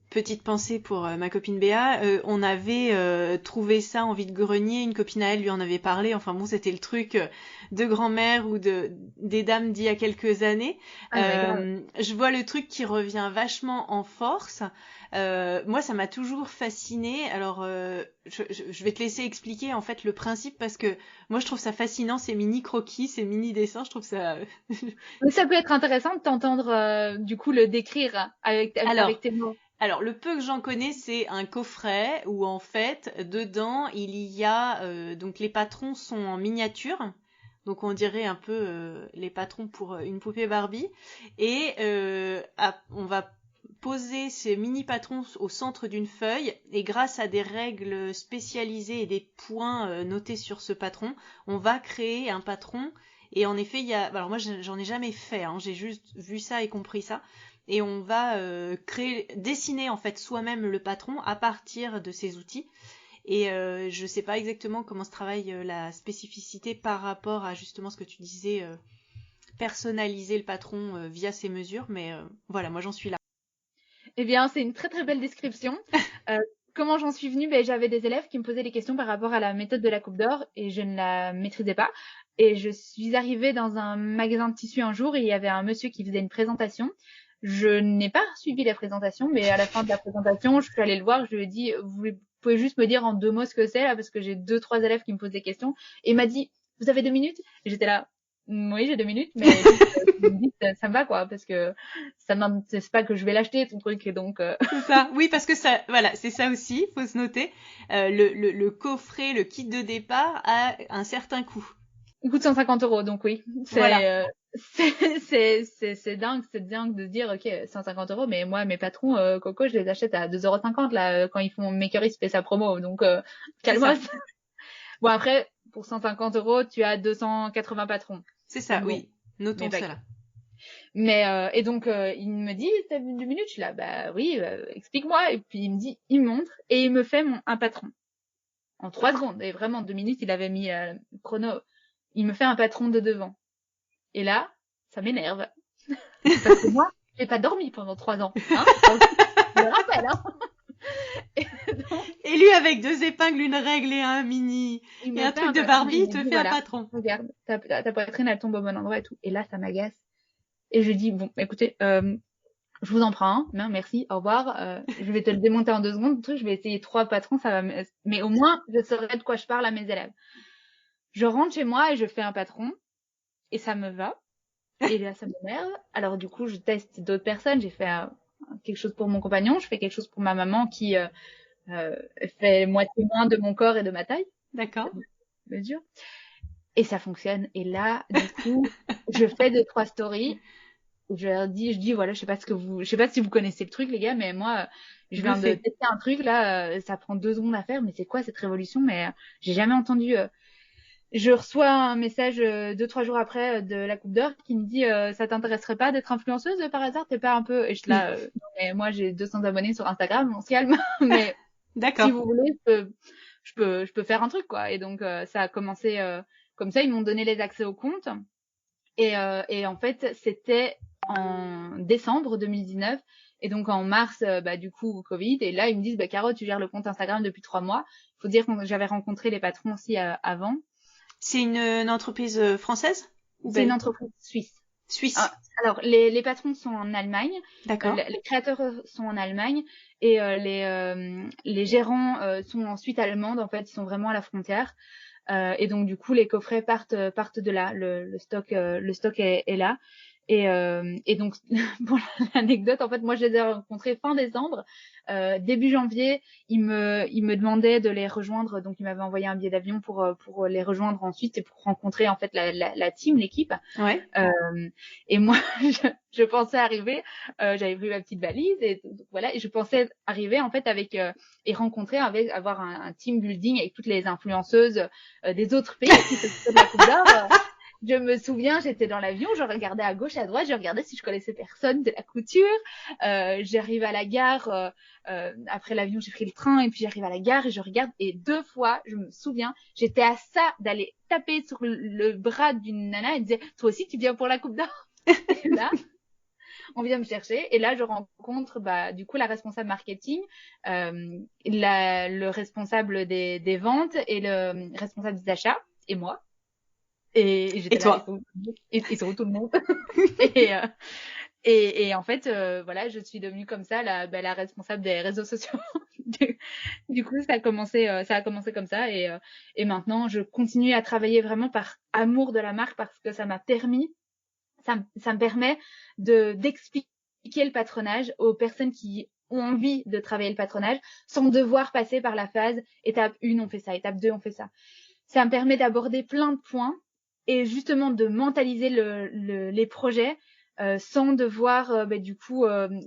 petite pensée pour ma copine Béa, on avait trouvé ça en vide-grenier, une copine à elle lui en avait parlé, enfin bon, c'était le truc de grand-mère ou des dames d'il y a quelques années. Je vois le truc qui revient vachement en force. Moi, ça m'a toujours fascinée. Alors, je vais te laisser expliquer en fait le principe parce que moi, je trouve ça fascinant, ces mini croquis, ces mini dessins. Je trouve ça. Mais ça peut être intéressant de t'entendre du coup le décrire avec tes mots. Alors, le peu que j'en connais, c'est un coffret où en fait, dedans, il y a donc les patrons sont en miniature. Donc on dirait un peu les patrons pour une poupée Barbie. Et on va poser ces mini patrons au centre d'une feuille et grâce à des règles spécialisées et des points notés sur ce patron, on va créer un patron. Et en effet, alors moi j'en ai jamais fait, hein, j'ai juste vu ça et compris ça. Et on va dessiner en fait soi-même le patron à partir de ces outils. Et je sais pas exactement comment se travaille la spécificité par rapport à justement ce que tu disais personnaliser le patron via ses mesures, mais voilà, moi j'en suis là. Eh bien, c'est une très très belle description. Comment j'en suis venue? J'avais des élèves qui me posaient des questions par rapport à la méthode de la coupe d'or et je ne la maîtrisais pas. Et je suis arrivée dans un magasin de tissus un jour et il y avait un monsieur qui faisait une présentation. Je n'ai pas suivi la présentation, mais à la fin de la présentation, je suis allée le voir, je lui ai dit, vous pouvez juste me dire en 2 mots ce que c'est là, parce que j'ai 2-3 élèves qui me posent des questions. Et il m'a dit, vous avez 2 minutes? Et j'étais là, oui, j'ai 2 minutes, mais ça me va quoi, parce que c'est pas que je vais l'acheter ton truc, donc. C'est ça. Oui, parce que ça, voilà, c'est ça aussi, faut se noter. Le coffret, le kit de départ a un certain coût. Il coûte 150 €, donc oui. Voilà. C'est dingue de se dire, ok, 150 €, mais moi, mes patrons, Coco, je les achète à 2,50 € là, quand ils font Makeris fait sa promo, donc calme-toi. Bon, après, pour 150 €, tu as 280 patrons. C'est ça, bon, oui. Notons cela. Mais, et donc, il me dit, t'as 2 minutes? Je suis là, bah oui, explique-moi. Et puis, il me dit, il me montre, et il me fait un patron. En 3 secondes. Et vraiment, 2 minutes, il avait mis le chrono. Il me fait un patron de devant. Et là, ça m'énerve. Parce que moi, j'ai pas dormi pendant 3 ans. Hein, je me rappelle, hein. Et lui, avec 2 épingles, une règle et un mini, et un truc de Barbie, il te fait un patron. Regarde, ta poitrine, elle tombe au bon endroit et tout. Et là, ça m'agace. Et je dis, bon, écoutez, je vous en prends un, merci, au revoir. Je vais te le démonter en 2 secondes. Je vais essayer 3 patrons, ça va, mais au moins, je saurai de quoi je parle à mes élèves. Je rentre chez moi et je fais un patron. Et ça me va. Et là, ça m'énerve. Alors, du coup, je teste d'autres personnes. J'ai fait quelque chose pour mon compagnon. Je fais quelque chose pour ma maman qui fait moitié moins de mon corps et de ma taille. D'accord. Mesure. Et ça fonctionne. Et là, du coup, je fais 2-3 stories. Je dis, voilà, je sais pas si vous connaissez le truc, les gars, mais moi, je viens de tester un truc, là, ça prend 2 secondes à faire, mais c'est quoi cette révolution? Mais j'ai jamais entendu. Je reçois un message 2-3 jours après de la Coupe d'Or qui me dit ça t'intéresserait pas d'être influenceuse par hasard? T'es pas un peu... Et je suis là, non, mais moi j'ai 200 abonnés sur Instagram, on se calme. Mais si vous voulez, je peux faire un truc, quoi. Et donc ça a commencé comme ça, ils m'ont donné les accès au compte. Et en fait, c'était en décembre 2019. Et donc en mars, du coup, Covid. Et là, ils me disent, Caro, tu gères le compte Instagram depuis 3 mois. Il faut dire que j'avais rencontré les patrons aussi avant. C'est une entreprise française ou C'est une entreprise suisse. Suisse. Alors, les patrons sont en Allemagne. D'accord. Les créateurs sont en Allemagne et les gérants sont ensuite allemandes. En fait, ils sont vraiment à la frontière. Et donc, du coup, les coffrets partent de là. Le stock est là. Et donc, pour l'anecdote, en fait, moi, je les ai rencontrés fin décembre. Début janvier, ils me demandaient de les rejoindre. Donc, ils m'avaient envoyé un billet d'avion pour les rejoindre ensuite et pour rencontrer, en fait, la team, l'équipe. Ouais. Et moi, je pensais arriver, j'avais pris ma petite valise et voilà, et je pensais arriver, en fait, avec, et rencontrer avoir un team building avec toutes les influenceuses des autres pays qui s'occupaient de la Coupe d'Or. Je me souviens, j'étais dans l'avion, je regardais à gauche, à droite, je regardais si je connaissais personne de la couture. J'arrive à la gare, après l'avion, j'ai pris le train et puis j'arrive à la gare et je regarde. Et 2 fois, je me souviens, j'étais à ça d'aller taper sur le bras d'une nana et disait, toi aussi, tu viens pour la Coupe d'Or? Et là, on vient me chercher et là, je rencontre du coup la responsable marketing, le responsable des ventes et le responsable des achats et moi. Et j'étais là, toi ils sont où tout le monde? et en fait, voilà, je suis devenue comme ça la responsable des réseaux sociaux. Du coup, ça a commencé comme ça et maintenant je continue à travailler vraiment par amour de la marque parce que ça me permet d'expliquer le patronage aux personnes qui ont envie de travailler le patronage sans devoir passer par la phase étape 1 on fait ça, étape 2 on fait ça. Ça me permet d'aborder plein de points et justement de mentaliser les projets sans devoir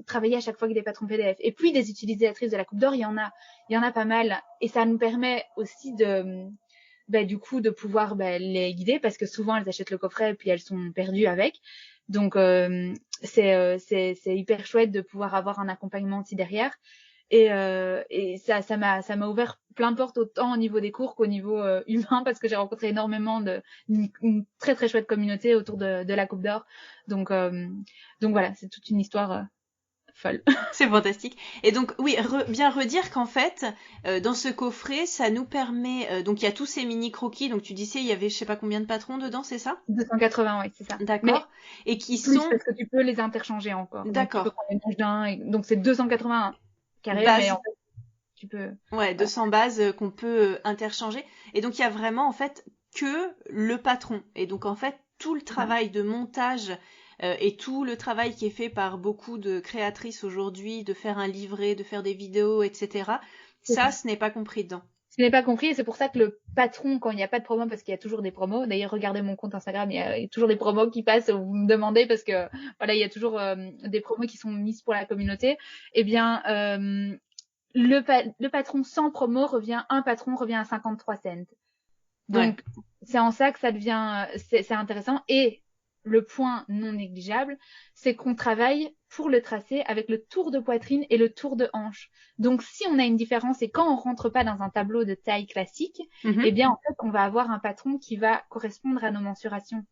travailler à chaque fois avec des patrons PDF. Et puis des utilisatrices de la Coupe d'Or, il y en a pas mal et ça nous permet aussi de pouvoir les guider parce que souvent elles achètent le coffret et puis elles sont perdues avec. Donc c'est hyper chouette de pouvoir avoir un accompagnement aussi derrière. Et ça m'a ouvert plein de portes autant au niveau des cours qu'au niveau humain, parce que j'ai rencontré énormément une très très chouette communauté autour de la Coupe d'Or. Donc voilà, c'est toute une histoire folle. C'est fantastique. Et donc, oui, bien redire qu'en fait, dans ce coffret, ça nous permet. Donc, il y a tous ces mini croquis. Donc, tu disais, il y avait je sais pas combien de patrons dedans, c'est ça? 280, oui, c'est ça. Mais D'accord. Et qui plus, sont. parce que tu peux les interchanger encore. Donc tu peux D'accord. prendre une manche d'un, donc c'est 280 carrés, mais en Base. fait tu peux. Ouais, Voilà. 200 bases qu'on peut interchanger. Et donc, il y a vraiment, en fait, que le patron. Et donc, en fait, tout le travail de montage et tout le travail qui est fait par beaucoup de créatrices aujourd'hui, de faire un livret, de faire des vidéos, etc., C'est ça, ça. ce n'est pas compris dedans. Je n'ai pas compris, et c'est pour ça que le patron, quand il n'y a pas de promo, parce qu'il y a toujours des promos. D'ailleurs, regardez mon compte Instagram, il y a toujours des promos qui passent. Vous me demandez parce que voilà, il y a toujours des promos qui sont mises pour la communauté. Eh bien, le patron sans promo un patron revient à 53 cents. Ouais. Donc, c'est en ça que ça devient, c'est intéressant. Et le point non négligeable, c'est qu'on travaille pour le tracé avec le tour de poitrine et le tour de hanche. Donc, si on a une différence et quand on rentre pas dans un tableau de taille classique, eh Mhm. bien, en fait, on va avoir un patron qui va correspondre à nos mensurations.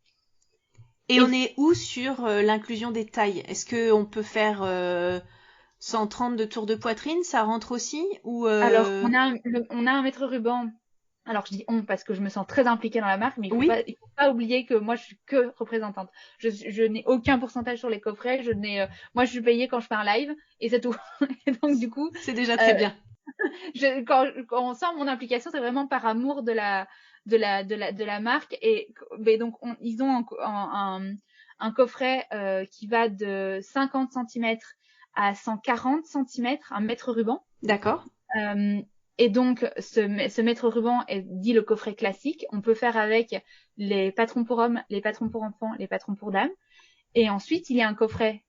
Et Et on est où sur l'inclusion des tailles? Est-ce que on peut faire 130 de tour de poitrine, ça rentre aussi? Ou alors, on a un maître ruban. Alors, je dis on parce que je me sens très impliquée dans la marque, mais Oui, il faut pas oublier que moi, je suis que représentante. Je n'ai aucun pourcentage sur les coffrets. Moi, je suis payée quand je fais un live et c'est tout. Et donc, du coup, c'est déjà très euh, bien. quand on sent mon implication, c'est vraiment par amour de la marque. Et mais donc, ils ont un coffret qui va de 50 centimètres à 140 centimètres, un mètre ruban. D'accord. Euh, et donc, ce mètre ruban est dit le coffret classique. On peut faire avec les patrons pour hommes, les patrons pour enfants, les patrons pour dames. Et ensuite, il y a un coffret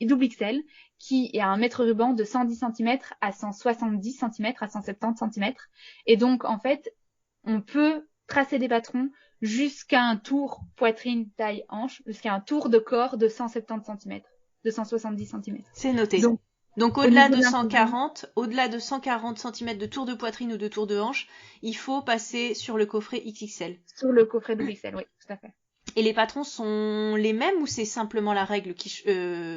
double XL qui est à un mètre ruban de 110 centimètres à 170 centimètres à 170 centimètres. Et donc, en fait, on peut tracer des patrons jusqu'à un tour poitrine, taille, hanche, jusqu'à un tour de corps de 170 centimètres, de 170 centimètres. C'est noté. Donc, Donc au au-delà niveau de de l'inclusion, 140, au-delà de 140 centimètres de tour de poitrine ou de tour de hanche, il faut passer sur le coffret XXL. sur le coffret double XL, oui, tout à fait. Et les patrons sont les mêmes ou c'est simplement la règle qui,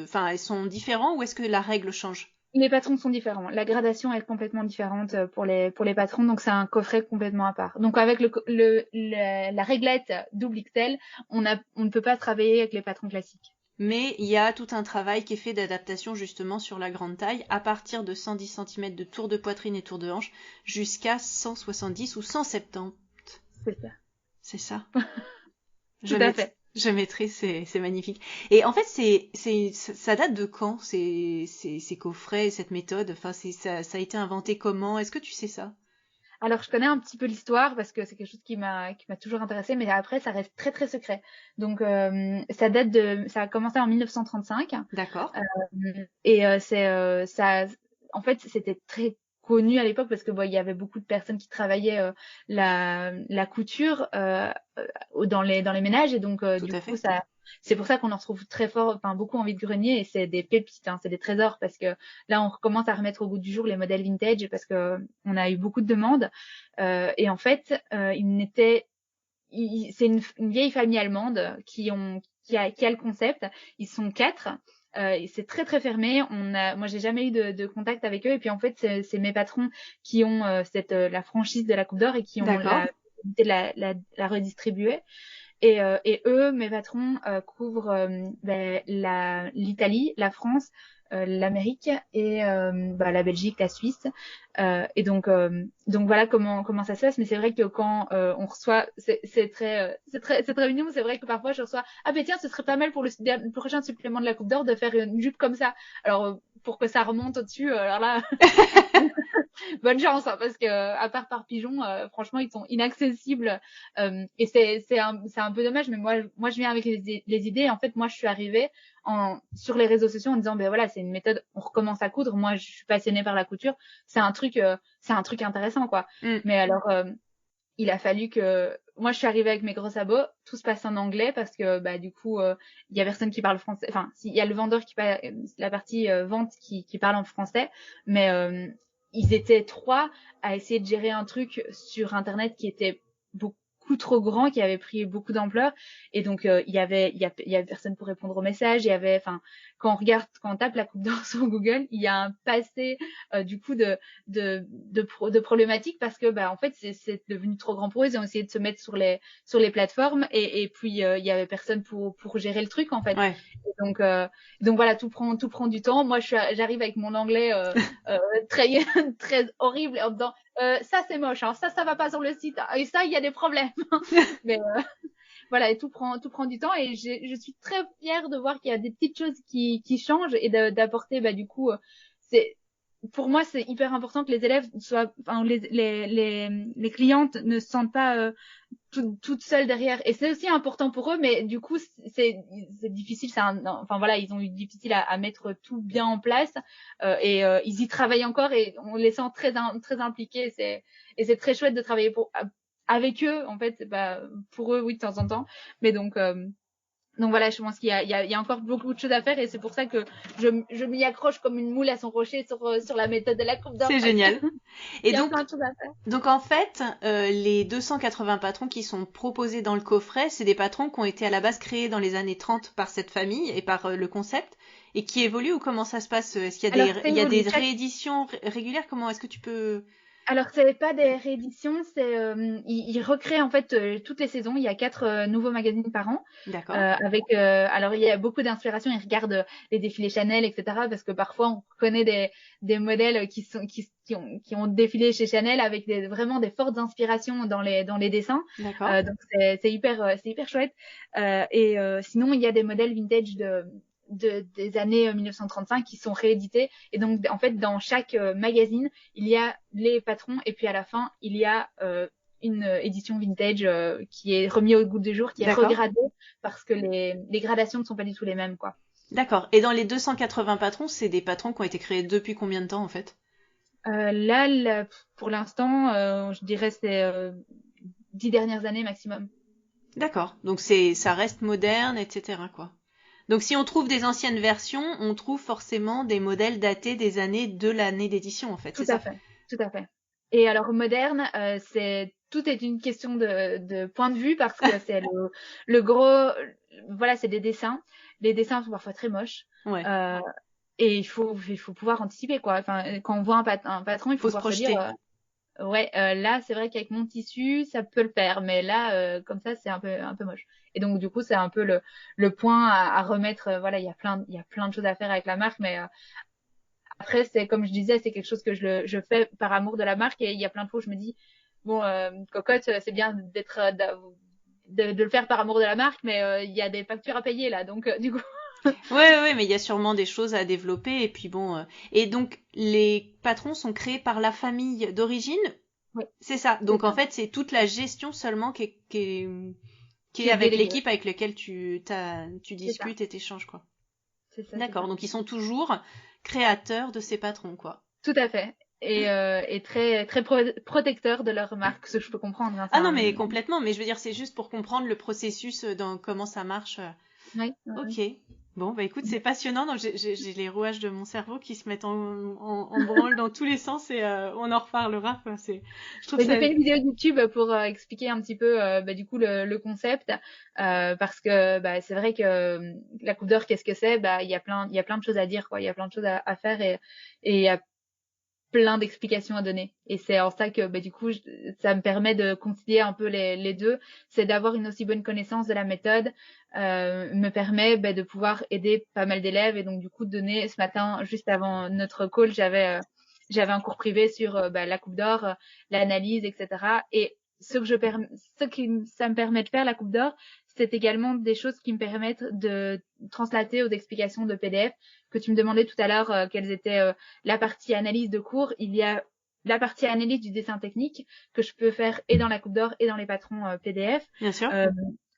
enfin, ils sont différents ou est-ce que la règle change? Les patrons sont différents. La gradation est complètement différente pour les patrons, donc c'est un coffret complètement à part. Donc avec la réglette double XL, on ne peut pas travailler avec les patrons classiques. Mais il y a tout un travail qui est fait d'adaptation justement sur la grande taille à partir de 110 centimètres de tour de poitrine et tour de hanche jusqu'à 170 ou 170. C'est ça. C'est ça. Tout à fait. Je mettrai, c'est magnifique. Et en fait, ça date de quand ces coffrets, cette méthode? Enfin, ça a été inventé comment? Est-ce que tu sais ça? Alors je connais un petit peu l'histoire parce que c'est quelque chose qui m'a toujours intéressée, mais après ça reste très très secret. Donc ça a commencé en 1935 D'accord. et ça, en fait c'était très connu à l'époque parce que bon, il y avait beaucoup de personnes qui travaillaient la couture dans les ménages et donc Tout du à coup fait. ça c'est pour ça qu'on en retrouve très fort, enfin beaucoup en vide-grenier et c'est des pépites, hein, c'est des trésors parce que là on recommence à remettre au goût du jour les modèles vintage parce que on a eu beaucoup de demandes et en fait c'est une vieille famille allemande qui a le concept. Ils sont 4. C'est très très fermé. Moi j'ai jamais eu de contact avec eux et puis en fait c'est mes patrons qui ont la franchise de la Coupe d'Or et qui ont D'accord. la possibilité de la redistribuer. Et eux, mes patrons, couvrent l'Italie, la France, l'Amérique et la Belgique, la Suisse. Et donc voilà comment ça se passe. Mais c'est vrai que quand on reçoit, c'est très mignon. C'est vrai que parfois je reçois ah ben tiens, ce serait pas mal pour le prochain supplément de la Coupe d'Or de faire une jupe comme ça. Alors pour que ça remonte au-dessus, alors là. Bonne chance, hein, parce que à part par pigeon, franchement, ils sont inaccessibles. Et c'est un peu dommage, mais moi, je viens avec les idées. En fait, moi, je suis arrivée sur les réseaux sociaux en disant, ben voilà, c'est une méthode. On recommence à coudre. Moi, je suis passionnée par la couture. C'est un truc intéressant, quoi. Mm. Mais alors, il a fallu que moi je suis arrivée avec mes gros sabots, tout se passe en anglais parce que bah du coup il y a personne qui parle français. Enfin, il y a le vendeur qui parle, la partie vente qui parle en français, mais ils étaient trois à essayer de gérer un truc sur internet qui était beaucoup trop grand, qui avait pris beaucoup d'ampleur, et donc il y avait personne pour répondre aux messages. Il y avait, enfin, quand on tape la Coupe d'Or sur Google, il y a un passé du coup de problématiques parce que bah en fait c'est devenu trop grand pour eux. Ils ont essayé de se mettre sur les plateformes, et puis il y avait personne pour gérer le truc en fait. Ouais. Et donc voilà, tout prend du temps. Moi j'arrive avec mon anglais très très horrible en disant ça c'est moche, hein, ça va pas sur le site, et ça il y a des problèmes. Mais voilà, et tout prend du temps, et je suis très fière de voir qu'il y a des petites choses qui changent, et d'apporter bah du coup c'est pour moi c'est hyper important que les élèves soient, enfin les clientes ne se sentent pas toutes seules derrière, et c'est aussi important pour eux, mais du coup c'est difficile, enfin voilà, ils ont eu difficile à mettre tout bien en place, et ils y travaillent encore, et on les sent très impliqués. C'est très chouette de travailler avec eux en fait. Bah pour eux oui, de temps en temps, mais donc voilà, je pense qu'il y a encore beaucoup de choses à faire, et c'est pour ça que je m'y accroche comme une moule à son rocher sur la méthode de la Coupe d'Or. C'est génial. Il Et y a donc, plein de choses à faire. donc en fait, les 280 patrons qui sont proposés dans le coffret, c'est des patrons qui ont été à la base créés dans les années 30 par cette famille et par le concept, et qui évoluent, ou comment ça se passe? Est-ce qu'il y a Alors il y a des chaque rééditions régulières? Comment est-ce que tu peux... Alors, c'est pas des rééditions, c'est ils recréent en fait toutes les saisons. Il y a 4 nouveaux magazines par an, D'accord. avec alors il y a beaucoup d'inspiration. Ils regardent les défilés Chanel, etc. Parce que parfois on connaît des modèles qui ont défilé chez Chanel avec vraiment des fortes inspirations dans les dessins. D'accord. Donc c'est hyper chouette. Et sinon il y a des modèles vintage des années 1935 qui sont réédités, et donc en fait dans chaque magazine il y a les patrons, et puis à la fin il y a une édition vintage qui est remis au goût du jour, qui est D'accord. regradée parce que les gradations ne sont pas du tout les mêmes, quoi. D'accord. Et dans les 280 patrons, c'est des patrons qui ont été créés depuis combien de temps en fait? Là, pour l'instant, je dirais c'est 10 dernières années maximum. D'accord. Donc ça reste moderne, etc. quoi. Donc si on trouve des anciennes versions, on trouve forcément des modèles datés des années de l'année d'édition en fait, c'est Tout à ça? fait, tout à fait. Et alors moderne, tout est une question de point de vue, parce que c'est le gros, voilà, c'est des dessins. Les dessins sont parfois très moches, Ouais. euh, et il faut pouvoir anticiper, quoi. Enfin, quand on voit un patron, il faut Faut se pouvoir se dire, projeter. ouais, là c'est vrai qu'avec mon tissu ça peut le faire, mais là comme ça c'est un peu moche. Et donc du coup c'est un peu le point à remettre. Voilà, il y a plein de choses à faire avec la marque, mais après, c'est comme je disais, c'est quelque chose que je fais par amour de la marque, et il y a plein de fois où je me dis, bon, cocotte, c'est bien de le faire par amour de la marque, mais il y a des factures à payer là, donc du coup. Ouais, mais il y a sûrement des choses à développer et puis bon. Et donc les patrons sont créés par la famille d'origine, Oui, c'est ça. c'est Donc en ça, fait c'est toute la gestion seulement qui est qui est avec délégué, ouais. l'équipe avec laquelle tu C'est ça, discutes et t'échanges quoi. c'est ça, c'est D'accord. ça. Donc ils sont toujours créateurs de ces patrons quoi. Tout à fait. Et très très protecteur de leur marque, ce que je peux comprendre, hein, Ah non mais complètement. Mais je veux dire c'est juste pour comprendre le processus dans comment ça marche. oui, Ok. oui. Bon, bah écoute, c'est passionnant. Donc j'ai les rouages de mon cerveau qui se mettent en branle dans tous les sens et on en reparlera. Enfin, je trouve Mais ça... j'ai fait une vidéo YouTube pour expliquer un petit peu bah, du coup le concept, parce que bah, c'est vrai que la Coupe d'Or, qu'est-ce que c'est? Bah il y a plein de choses à dire, quoi. Il y a plein de choses à faire, et il y a plein d'explications à donner. Et c'est en ça que bah, du coup ça me permet de concilier un peu les deux. C'est d'avoir une aussi bonne connaissance de la méthode, me permet bah, de pouvoir aider pas mal d'élèves, et donc du coup de donner. Ce matin, juste avant notre call, j'avais un cours privé sur bah, la Coupe d'Or, l'analyse, etc. Et ça me permet de faire la Coupe d'Or, c'est également des choses qui me permettent de translater aux explications de PDF que tu me demandais tout à l'heure, quelles étaient la partie analyse de cours. Il y a la partie analyse du dessin technique que je peux faire et dans la Coupe d'Or et dans les patrons PDF. Bien sûr. Euh,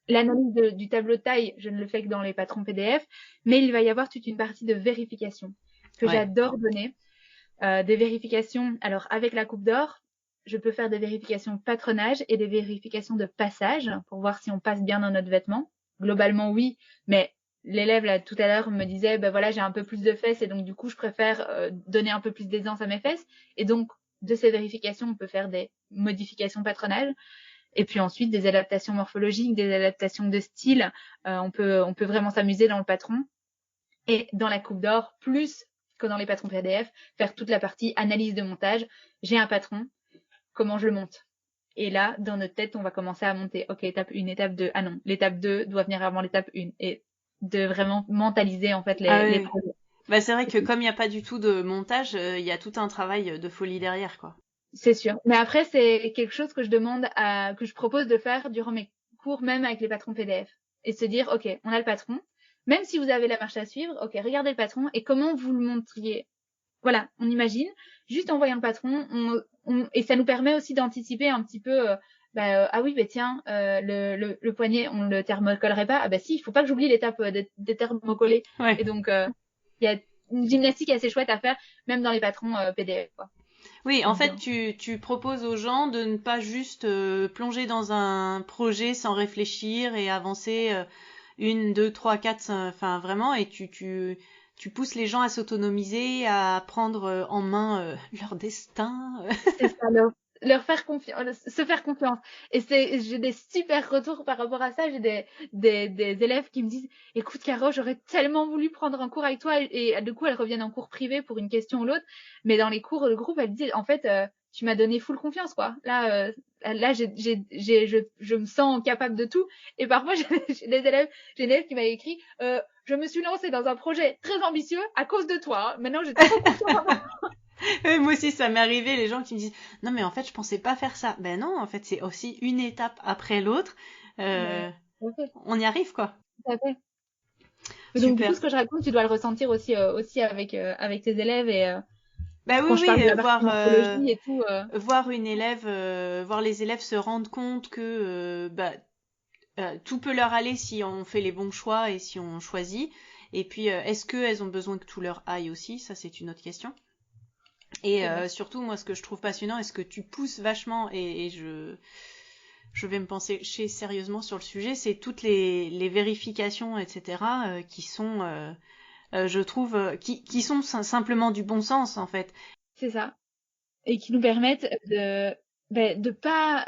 L'analyse du tableau de taille, je ne le fais que dans les patrons PDF, mais il va y avoir toute une partie de vérification que Ouais. j'adore donner. Des vérifications, alors avec la Coupe d'Or, je peux faire des vérifications de patronage et des vérifications de passage pour voir si on passe bien dans notre vêtement. Globalement, oui, mais l'élève là tout à l'heure me disait, ben voilà, j'ai un peu plus de fesses et donc du coup, je préfère donner un peu plus d'aisance à mes fesses. Et donc, de ces vérifications, on peut faire des modifications patronage. Et puis ensuite, des adaptations morphologiques, des adaptations de style. On peut vraiment s'amuser dans le patron. Et dans la coupe d'or, plus que dans les patrons PDF, faire toute la partie analyse de montage. J'ai un patron, comment je le monte? Et là, dans notre tête, on va commencer à monter. Ok, étape 1, étape 2. Ah non, l'étape 2 doit venir avant l'étape 1. Et de vraiment mentaliser en fait les oui. projets. Bah, c'est vrai que comme il n'y a pas du tout de montage, il y a tout un travail de folie derrière, quoi. C'est sûr. Mais après, c'est quelque chose que que je propose de faire durant mes cours, même avec les patrons PDF. Et se dire, OK, on a le patron. Même si vous avez la marche à suivre, OK, regardez le patron et comment vous le montriez. Voilà, on imagine. Juste en voyant le patron, et ça nous permet aussi d'anticiper un petit peu, ah oui, tiens, le poignet, on le thermocollerait pas. Ah bah si, il faut pas que j'oublie l'étape des thermocollés. Ouais. Et donc, il y a une gymnastique assez chouette à faire, même dans les patrons PDF, quoi. Oui, en fait, tu proposes aux gens de ne pas juste plonger dans un projet sans réfléchir et avancer une, deux, trois, quatre, enfin vraiment, et tu pousses les gens à s'autonomiser, à prendre en main leur destin. C'est ça, leur faire confiance, se faire confiance. Et j'ai des super retours par rapport à ça. J'ai des élèves qui me disent, écoute, Caro, j'aurais tellement voulu prendre un cours avec toi. Et du coup, elles reviennent en cours privé pour une question ou l'autre. Mais dans les cours de groupe, elles disent, en fait, tu m'as donné full confiance, quoi. Là, je me sens capable de tout. Et parfois, j'ai des élèves, j'ai une élève qui m'a écrit, je me suis lancée dans un projet très ambitieux à cause de toi. Maintenant, j'ai trop confiance en moi. Moi aussi, ça m'est arrivé, les gens qui me disent non, mais en fait, je pensais pas faire ça. Ben non, en fait, c'est aussi une étape après l'autre. Mais, On y arrive, quoi. tout à fait. Mais donc, du coup, Super. ce que je raconte, tu dois le ressentir aussi avec tes élèves et Bah oui, quand je oui, parle de la partie morphologie et tout. voir une élève, voir les élèves se rendre compte que tout peut leur aller si on fait les bons choix et si on choisit. Et puis, est-ce qu'elles ont besoin que tout leur aille aussi? Ça, c'est une autre question. Et C'est vrai. surtout, moi, ce que je trouve passionnant, est-ce que tu pousses vachement, et je vais me pencher sérieusement sur le sujet, c'est toutes les vérifications, etc., qui sont, je trouve, qui sont simplement du bon sens, en fait. C'est ça. Et qui nous permettent de pas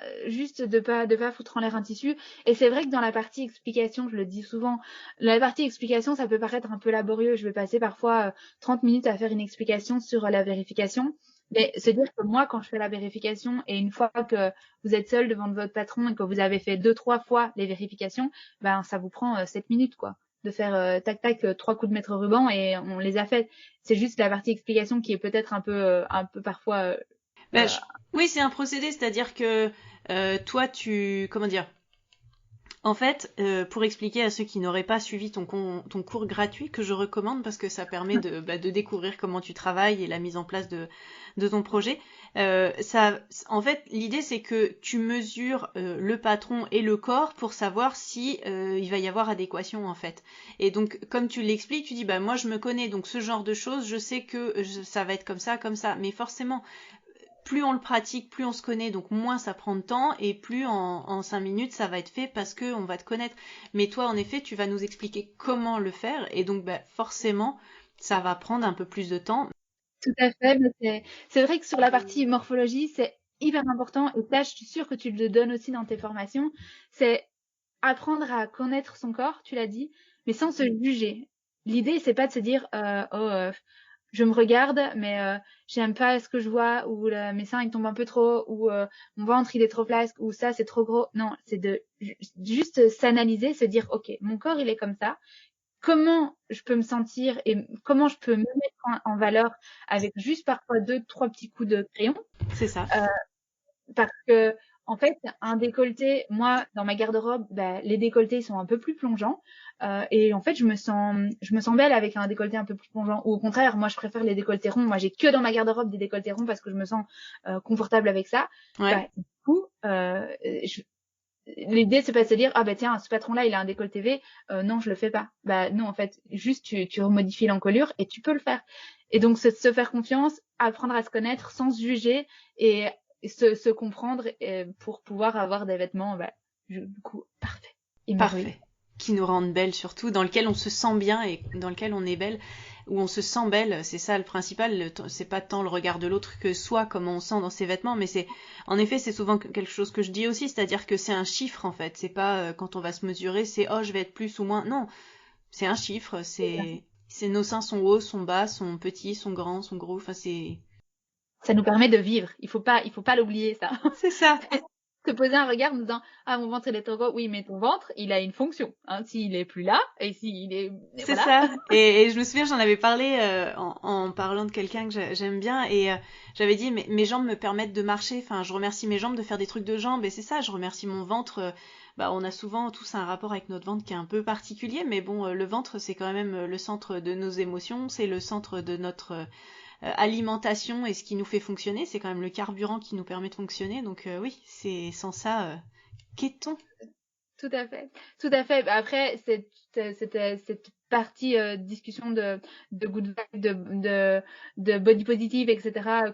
foutre en l'air un tissu. Et c'est vrai que dans la partie explication, je le dis souvent, la partie explication, ça peut paraître un peu laborieux. Je vais passer parfois 30 minutes à faire une explication sur la vérification. Mais se dire que moi, quand je fais la vérification et une fois que vous êtes seul devant votre patron et que vous avez fait 2-3 fois les vérifications, ben, ça vous prend 7 minutes, quoi. De faire tac tac 3 coups de maître ruban et on les a fait. C'est juste la partie explication qui est peut-être un peu parfois Ben, euh, oui, c'est un procédé, c'est-à-dire que toi, comment dire, en fait, pour expliquer à ceux qui n'auraient pas suivi ton cours gratuit, que je recommande parce que ça permet de découvrir comment tu travailles et la mise en place de ton projet, en fait, l'idée c'est que tu mesures le patron et le corps pour savoir si il va y avoir adéquation en fait. Et donc, comme tu l'expliques, tu dis, bah moi je me connais, donc ce genre de choses, je sais que ça va être comme ça. Mais forcément, plus on le pratique, plus on se connaît, donc moins ça prend de temps, et plus en 5 minutes ça va être fait parce que on va te connaître. Mais toi, en effet, tu vas nous expliquer comment le faire, et donc forcément, ça va prendre un peu plus de temps. tout à fait. Mais c'est vrai que sur la partie morphologie, c'est hyper important. Et ça, je suis sûre que tu le donnes aussi dans tes formations. C'est apprendre à connaître son corps, tu l'as dit, mais sans se juger. L'idée, c'est pas de se dire, je me regarde, mais j'aime pas ce que je vois, ou mes seins ils tombent un peu trop, ou mon ventre il est trop flasque, ou ça c'est trop gros. Non, c'est de juste s'analyser, se dire, ok, mon corps il est comme ça. Comment je peux me sentir et comment je peux me mettre en valeur avec juste parfois 2-3 petits coups de crayon. C'est ça. Parce que, en fait, un décolleté, moi, dans ma garde-robe, les décolletés sont un peu plus plongeants. Et en fait, je me sens belle avec un décolleté un peu plus plongeant. Ou au contraire, moi, je préfère les décolletés ronds. Moi, j'ai que dans ma garde-robe des décolletés ronds parce que je me sens confortable avec ça. Ouais. Du coup, l'idée, c'est pas de se dire, ah tiens, ce patron-là, il a un décolleté V. Non, je le fais pas. Non, en fait, juste, tu remodifies l'encolure et tu peux le faire. Et donc, se faire confiance, apprendre à se connaître sans se juger et se comprendre pour pouvoir avoir des vêtements, du coup, parfaits et merveilleux. Parfait. Qui nous rendent belles surtout, dans lequel on se sent bien et dans lequel on est belle, où on se sent belle, c'est ça le principal, c'est pas tant le regard de l'autre que soi, comment on sent dans ses vêtements, mais en effet, c'est souvent quelque chose que je dis aussi, c'est-à-dire que c'est un chiffre en fait, c'est pas quand on va se mesurer, c'est oh je vais être plus ou moins, non, c'est un chiffre, c'est nos seins sont hauts, sont bas, sont petits, sont grands, sont gros, enfin c'est... Ça nous permet de vivre, il faut pas l'oublier ça. C'est ça. Se poser un regard en disant ah mon ventre il est trop gros, oui mais ton ventre il a une fonction, hein, s'il est plus là et s'il est c'est voilà. Ça et je me souviens j'en avais parlé en parlant de quelqu'un que j'aime bien et j'avais dit mais mes jambes me permettent de marcher, enfin je remercie mes jambes de faire des trucs de jambes et c'est ça, je remercie mon ventre, on a souvent tous un rapport avec notre ventre qui est un peu particulier mais bon le ventre c'est quand même le centre de nos émotions, c'est le centre de notre alimentation et ce qui nous fait fonctionner, c'est quand même le carburant qui nous permet de fonctionner, donc oui, c'est sans ça, qu'est-on ? Tout à fait, tout à fait. Après, cette partie discussion de good vibe, de body positive, etc.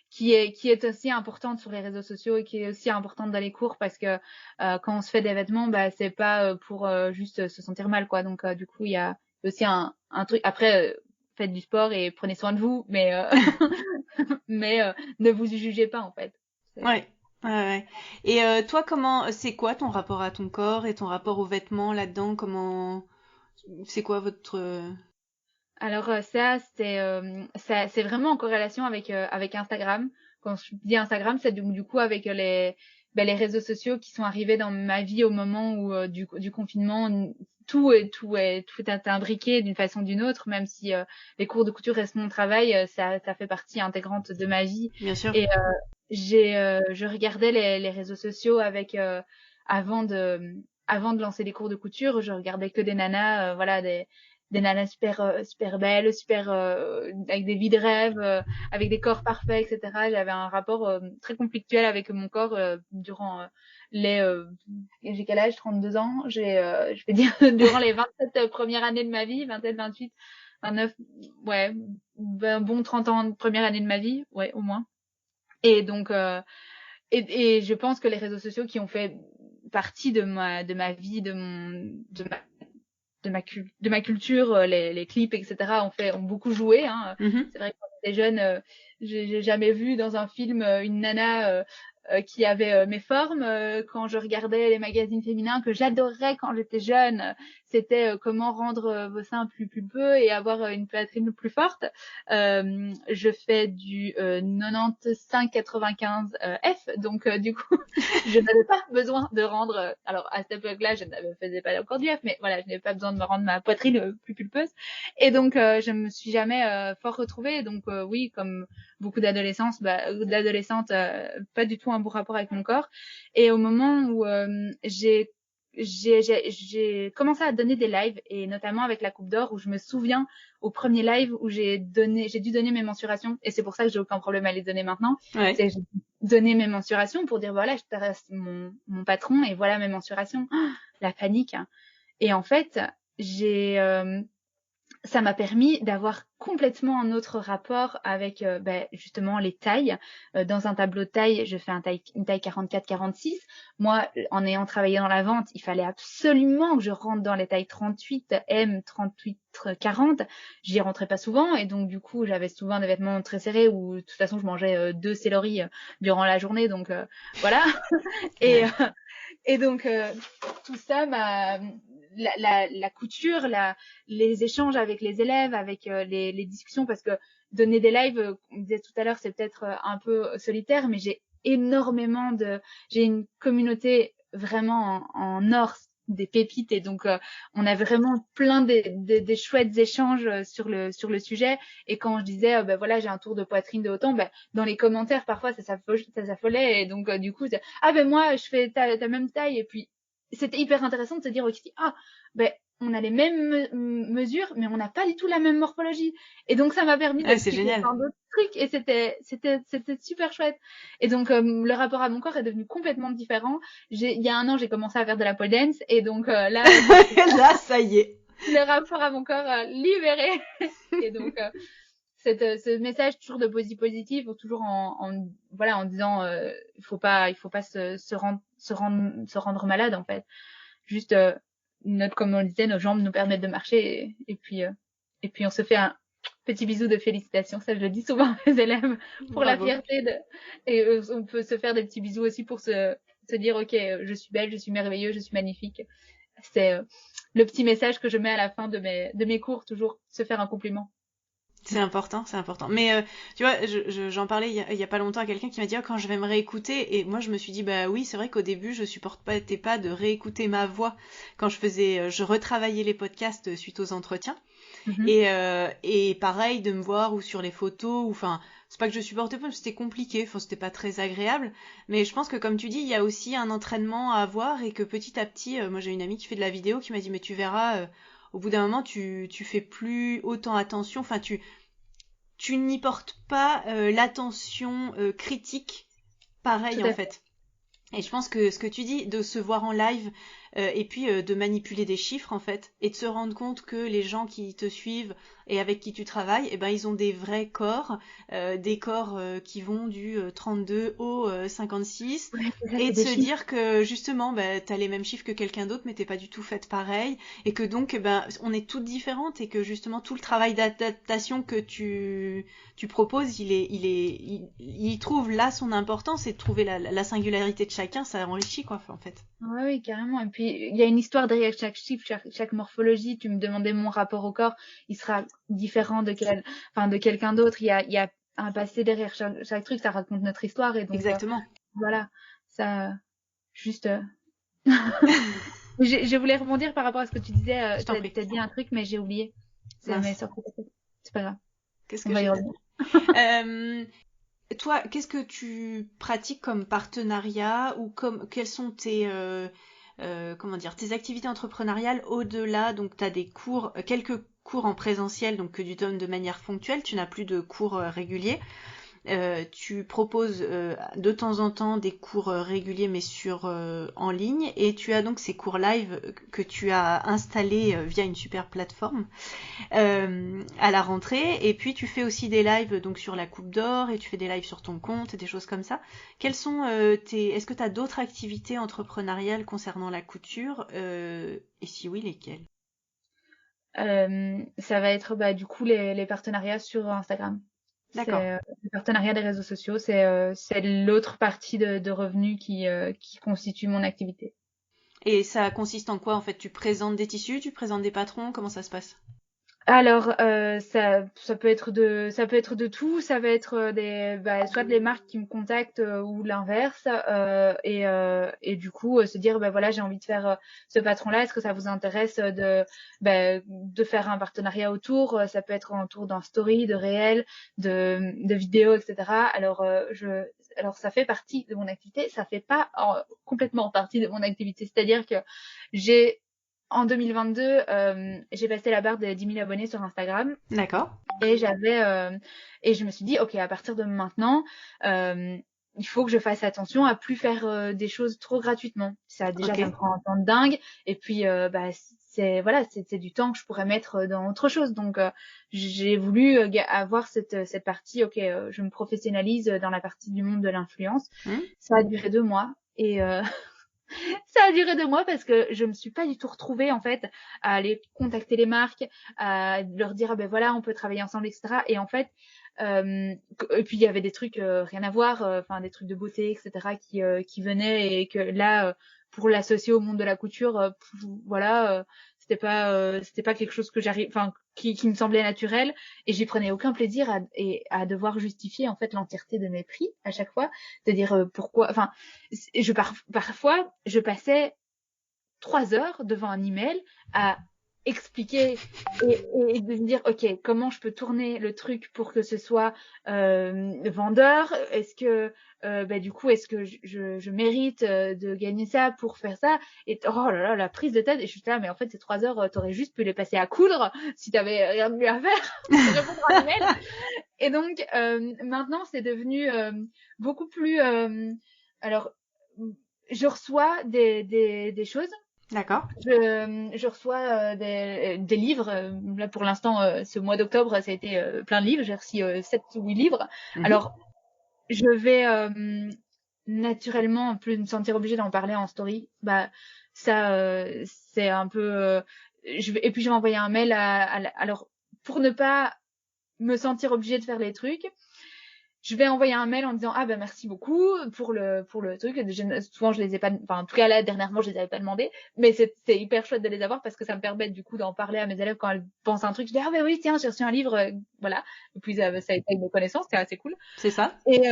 qui est aussi importante sur les réseaux sociaux et qui est aussi importante dans les cours parce que quand on se fait des vêtements, c'est pas pour juste se sentir mal, quoi. Donc du coup, il y a aussi un truc. Après, faites du sport et prenez soin de vous, mais mais ne vous jugez pas en fait. Ouais. Ouais. Et toi, c'est quoi ton rapport à ton corps et ton rapport aux vêtements là-dedans? C'est quoi votre... Alors ça, c'est vraiment en corrélation avec Instagram. Quand je dis Instagram, c'est du coup avec les réseaux sociaux qui sont arrivés dans ma vie au moment où du confinement, tout est imbriqué d'une façon ou d'une autre, même si les cours de couture restent mon travail, ça fait partie intégrante de ma vie. Bien sûr. Et je regardais les réseaux sociaux avec avant de lancer les cours de couture, je regardais que des nanas, des nanas super belles, avec des vies de rêve, avec des corps parfaits, etc. J'avais un rapport très conflictuel avec mon corps durant j'ai quel âge? 32 ans. Je vais dire durant les 27 premières années de ma vie, 27, 28, 29, ouais, bon 30 ans de première année de ma vie, ouais, au moins. Et donc et je pense que les réseaux sociaux qui ont fait partie de ma vie, de ma culture, les clips, etc. ont beaucoup joué, hein. Mm-hmm. C'est vrai que quand j'étais jeune, j'ai jamais vu dans un film une nana qui avait mes formes. Quand je regardais les magazines féminins que j'adorais quand j'étais jeune, c'était comment rendre vos seins plus pulpeux et avoir une poitrine plus forte. Je fais du 95-95 F, donc du coup, je n'avais pas besoin de rendre. Alors à cette époque-là, je ne faisais pas encore du F, mais voilà, je n'avais pas besoin de me rendre ma poitrine plus pulpeuse. Et donc, je me suis jamais fort retrouvée. Donc oui, comme beaucoup d'adolescentes, pas du tout un bon rapport avec mon corps. Et au moment où j'ai commencé à donner des lives, et notamment avec la Coupe d'Or, où je me souviens au premier live où j'ai dû donner mes mensurations, et c'est pour ça que j'ai aucun problème à les donner maintenant. Ouais. C'est que j'ai donné mes mensurations pour dire voilà, je t'arrête mon patron et voilà mes mensurations. Oh, la panique. Et en fait, ça m'a permis d'avoir complètement un autre rapport avec justement les tailles. Dans un tableau de taille, je fais une taille 44-46. Moi, en ayant travaillé dans la vente, il fallait absolument que je rentre dans les tailles 38 M, 38 40. J'y rentrais pas souvent et donc du coup, j'avais souvent des vêtements très serrés où de toute façon, je mangeais 2 céleris durant la journée. Donc voilà. Et donc tout ça m'a la couture, les échanges avec les élèves, avec les discussions, parce que donner des lives, on disait tout à l'heure, c'est peut-être un peu solitaire, mais j'ai une communauté vraiment en or, des pépites, et donc on a vraiment plein des chouettes échanges sur le sujet. Et quand je disais voilà, j'ai un tour de poitrine de autant, dans les commentaires parfois ça s'affolait, et donc du coup moi je fais ta même taille. Et puis c'était hyper intéressant de se dire aussi on a les mêmes mesures, mais on n'a pas du tout la même morphologie. Et donc, ça m'a permis d'expliquer plein d'autres trucs. Et c'était super chouette. Et donc, le rapport à mon corps est devenu complètement différent. Il y a un an, j'ai commencé à faire de la pole dance. Et donc, là... là, ça y est. Le rapport à mon corps libéré. Et donc, ce message toujours de positif, toujours en disant, il faut pas se rendre malade, en fait. Juste, comme on le disait, nos jambes nous permettent de marcher et puis on se fait un petit bisou de félicitations. Ça, je le dis souvent à mes élèves pour la Bravo. fierté et on peut se faire des petits bisous aussi pour se dire, OK, je suis belle, je suis merveilleuse, je suis magnifique. C'est le petit message que je mets à la fin de mes cours, toujours se faire un compliment. C'est important, c'est important. Mais tu vois, j'en parlais il y a pas longtemps à quelqu'un qui m'a dit oh, quand je vais me réécouter, et moi je me suis dit bah oui, c'est vrai qu'au début je supportais pas de réécouter ma voix quand je retravaillais les podcasts suite aux entretiens. Et pareil de me voir ou sur les photos, ou enfin c'est pas que je supportais pas, mais c'était compliqué, enfin c'était pas très agréable. Mais je pense que comme tu dis, il y a aussi un entraînement à avoir et que petit à petit, moi j'ai une amie qui fait de la vidéo qui m'a dit mais tu verras. Au bout d'un moment, tu fais plus autant attention, enfin tu n'y portes pas l'attention critique pareil Tout en à fait. fait. Et je pense que ce que tu dis, de se voir en live et puis de manipuler des chiffres en fait, et de se rendre compte que les gens qui te suivent et avec qui tu travailles, eh ben ils ont des vrais corps, des corps qui vont du 32 au 56, Ouais, c'est ça, et c'est de des se chiffres. dire que justement, bah, t'as les mêmes chiffres que quelqu'un d'autre, mais t'es pas du tout faite pareil, et que donc, eh ben, on est toutes différentes, et que justement tout le travail d'adaptation que tu proposes, il trouve là son importance, et de trouver la singularité de chacun, ça enrichit quoi, en fait. Ouais, oui, carrément. Et puis, il y a une histoire derrière chaque chiffre, chaque morphologie. Tu me demandais mon rapport au corps, il sera différent de quelqu'un d'autre. Il y a un passé derrière chaque truc, ça raconte notre histoire. Et donc, Exactement. voilà, ça, juste, je voulais rebondir par rapport à ce que tu disais. Je t'en prie. T'as dit un truc, mais j'ai oublié. Ça m'est Mince. sorti de la tête. C'est pas grave. Qu'est-ce On que va y j'ai dit? revenir. Euh, Toi, qu'est-ce que tu pratiques comme partenariat, ou quelles sont comment dire, tes activités entrepreneuriales au-delà? Donc, tu as des cours, quelques cours en présentiel, donc que tu donnes de manière ponctuelle. Tu n'as plus de cours réguliers. Tu proposes de temps en temps des cours réguliers mais en ligne, et tu as donc ces cours live que tu as installés via une super plateforme à la rentrée, et puis tu fais aussi des lives donc sur la Coupe d'Or, et tu fais des lives sur ton compte et des choses comme ça. Quelles sont est-ce que tu as d'autres activités entrepreneuriales concernant la couture, et si oui, lesquelles? Ça va être du coup les partenariats sur Instagram. D'accord. C'est le partenariat des réseaux sociaux, c'est l'autre partie de revenus qui constitue mon activité. Et ça consiste en quoi en fait? Tu présentes des tissus, tu présentes des patrons, comment ça se passe? Alors, ça peut être de tout. Ça va être soit des marques qui me contactent ou l'inverse. Et du coup, se dire, voilà, j'ai envie de faire ce patron-là. Est-ce que ça vous intéresse de faire un partenariat autour? Ça peut être autour d'un story, de réel, de vidéos, etc. Alors, ça fait partie de mon activité. Ça fait pas complètement partie de mon activité. C'est-à-dire que j'ai en 2022, j'ai passé la barre des 10 000 abonnés sur Instagram D'accord. et et je me suis dit, OK, à partir de maintenant, il faut que je fasse attention à plus faire des choses trop gratuitement. Déjà, Ok. ça me prend un temps de dingue. Et puis, c'est du temps que je pourrais mettre dans autre chose. Donc, j'ai voulu avoir cette partie, OK, je me professionnalise dans la partie du monde de l'influence. Hmm. Ça a duré 2 mois et ça a duré 2 mois parce que je me suis pas du tout retrouvée en fait à aller contacter les marques, à leur dire voilà, on peut travailler ensemble, etc. Et en fait, et puis il y avait des trucs rien à voir, enfin des trucs de beauté, etc. qui venaient, et que là, pour l'associer au monde de la couture, voilà, c'était pas quelque chose que qui me semblait naturel, et j'y prenais aucun plaisir à devoir justifier en fait l'entièreté de mes prix à chaque fois, de dire pourquoi, enfin parfois, je passais 3 heures devant un email à expliquer et de me dire, OK, comment je peux tourner le truc pour que ce soit vendeur? Est-ce que, du coup, est-ce que je mérite de gagner ça pour faire ça? Et oh là là, la prise de tête. Et je suis là, mais en fait, ces 3 heures, t'aurais juste pu les passer à coudre si t'avais rien de mieux à faire que répondre à un email. Et donc, maintenant, c'est devenu beaucoup plus... alors, je reçois des choses D'accord. Je reçois des livres. Là, pour l'instant, ce mois d'octobre, ça a été plein de livres. J'ai reçu 7 ou 8 livres. Mhm. Alors, je vais naturellement plus me sentir obligée d'en parler en story. Bah, ça, c'est un peu. Et puis, je vais envoyer un mail alors, pour ne pas me sentir obligée de faire les trucs, je vais envoyer un mail en disant ah ben merci beaucoup pour le truc. Souvent je les ai pas, enfin en tout cas là dernièrement je les avais pas demandé, mais c'est hyper chouette de les avoir parce que ça me permet du coup d'en parler à mes élèves quand elles pensent à un truc. Je dis ah ben oui tiens j'ai reçu un livre, voilà. Et puis ça étaye mes connaissances, c'est assez cool. C'est ça? Et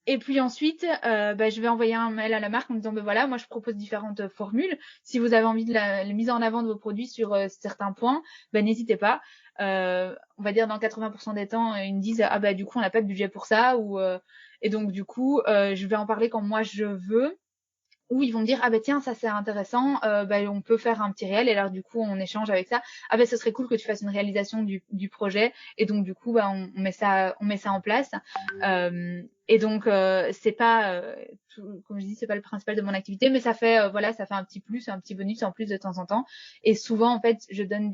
et puis ensuite, bah, je vais envoyer un mail à la marque en disant, ben voilà, moi je propose différentes formules. Si vous avez envie de la mise en avant de vos produits sur certains points, ben n'hésitez pas. On va dire dans 80% des temps, ils me disent, ah bah du coup on n'a pas de budget pour ça et donc du coup, je vais en parler quand moi je veux. Ou ils vont me dire ah ben tiens ça c'est intéressant, on peut faire un petit réel et alors du coup on échange avec ça, ah ben ce serait cool que tu fasses une réalisation du projet et donc du coup on met ça en place. Et donc c'est pas comme je dis c'est pas le principal de mon activité mais ça fait voilà ça fait un petit plus un petit bonus en plus de temps en temps et souvent en fait je donne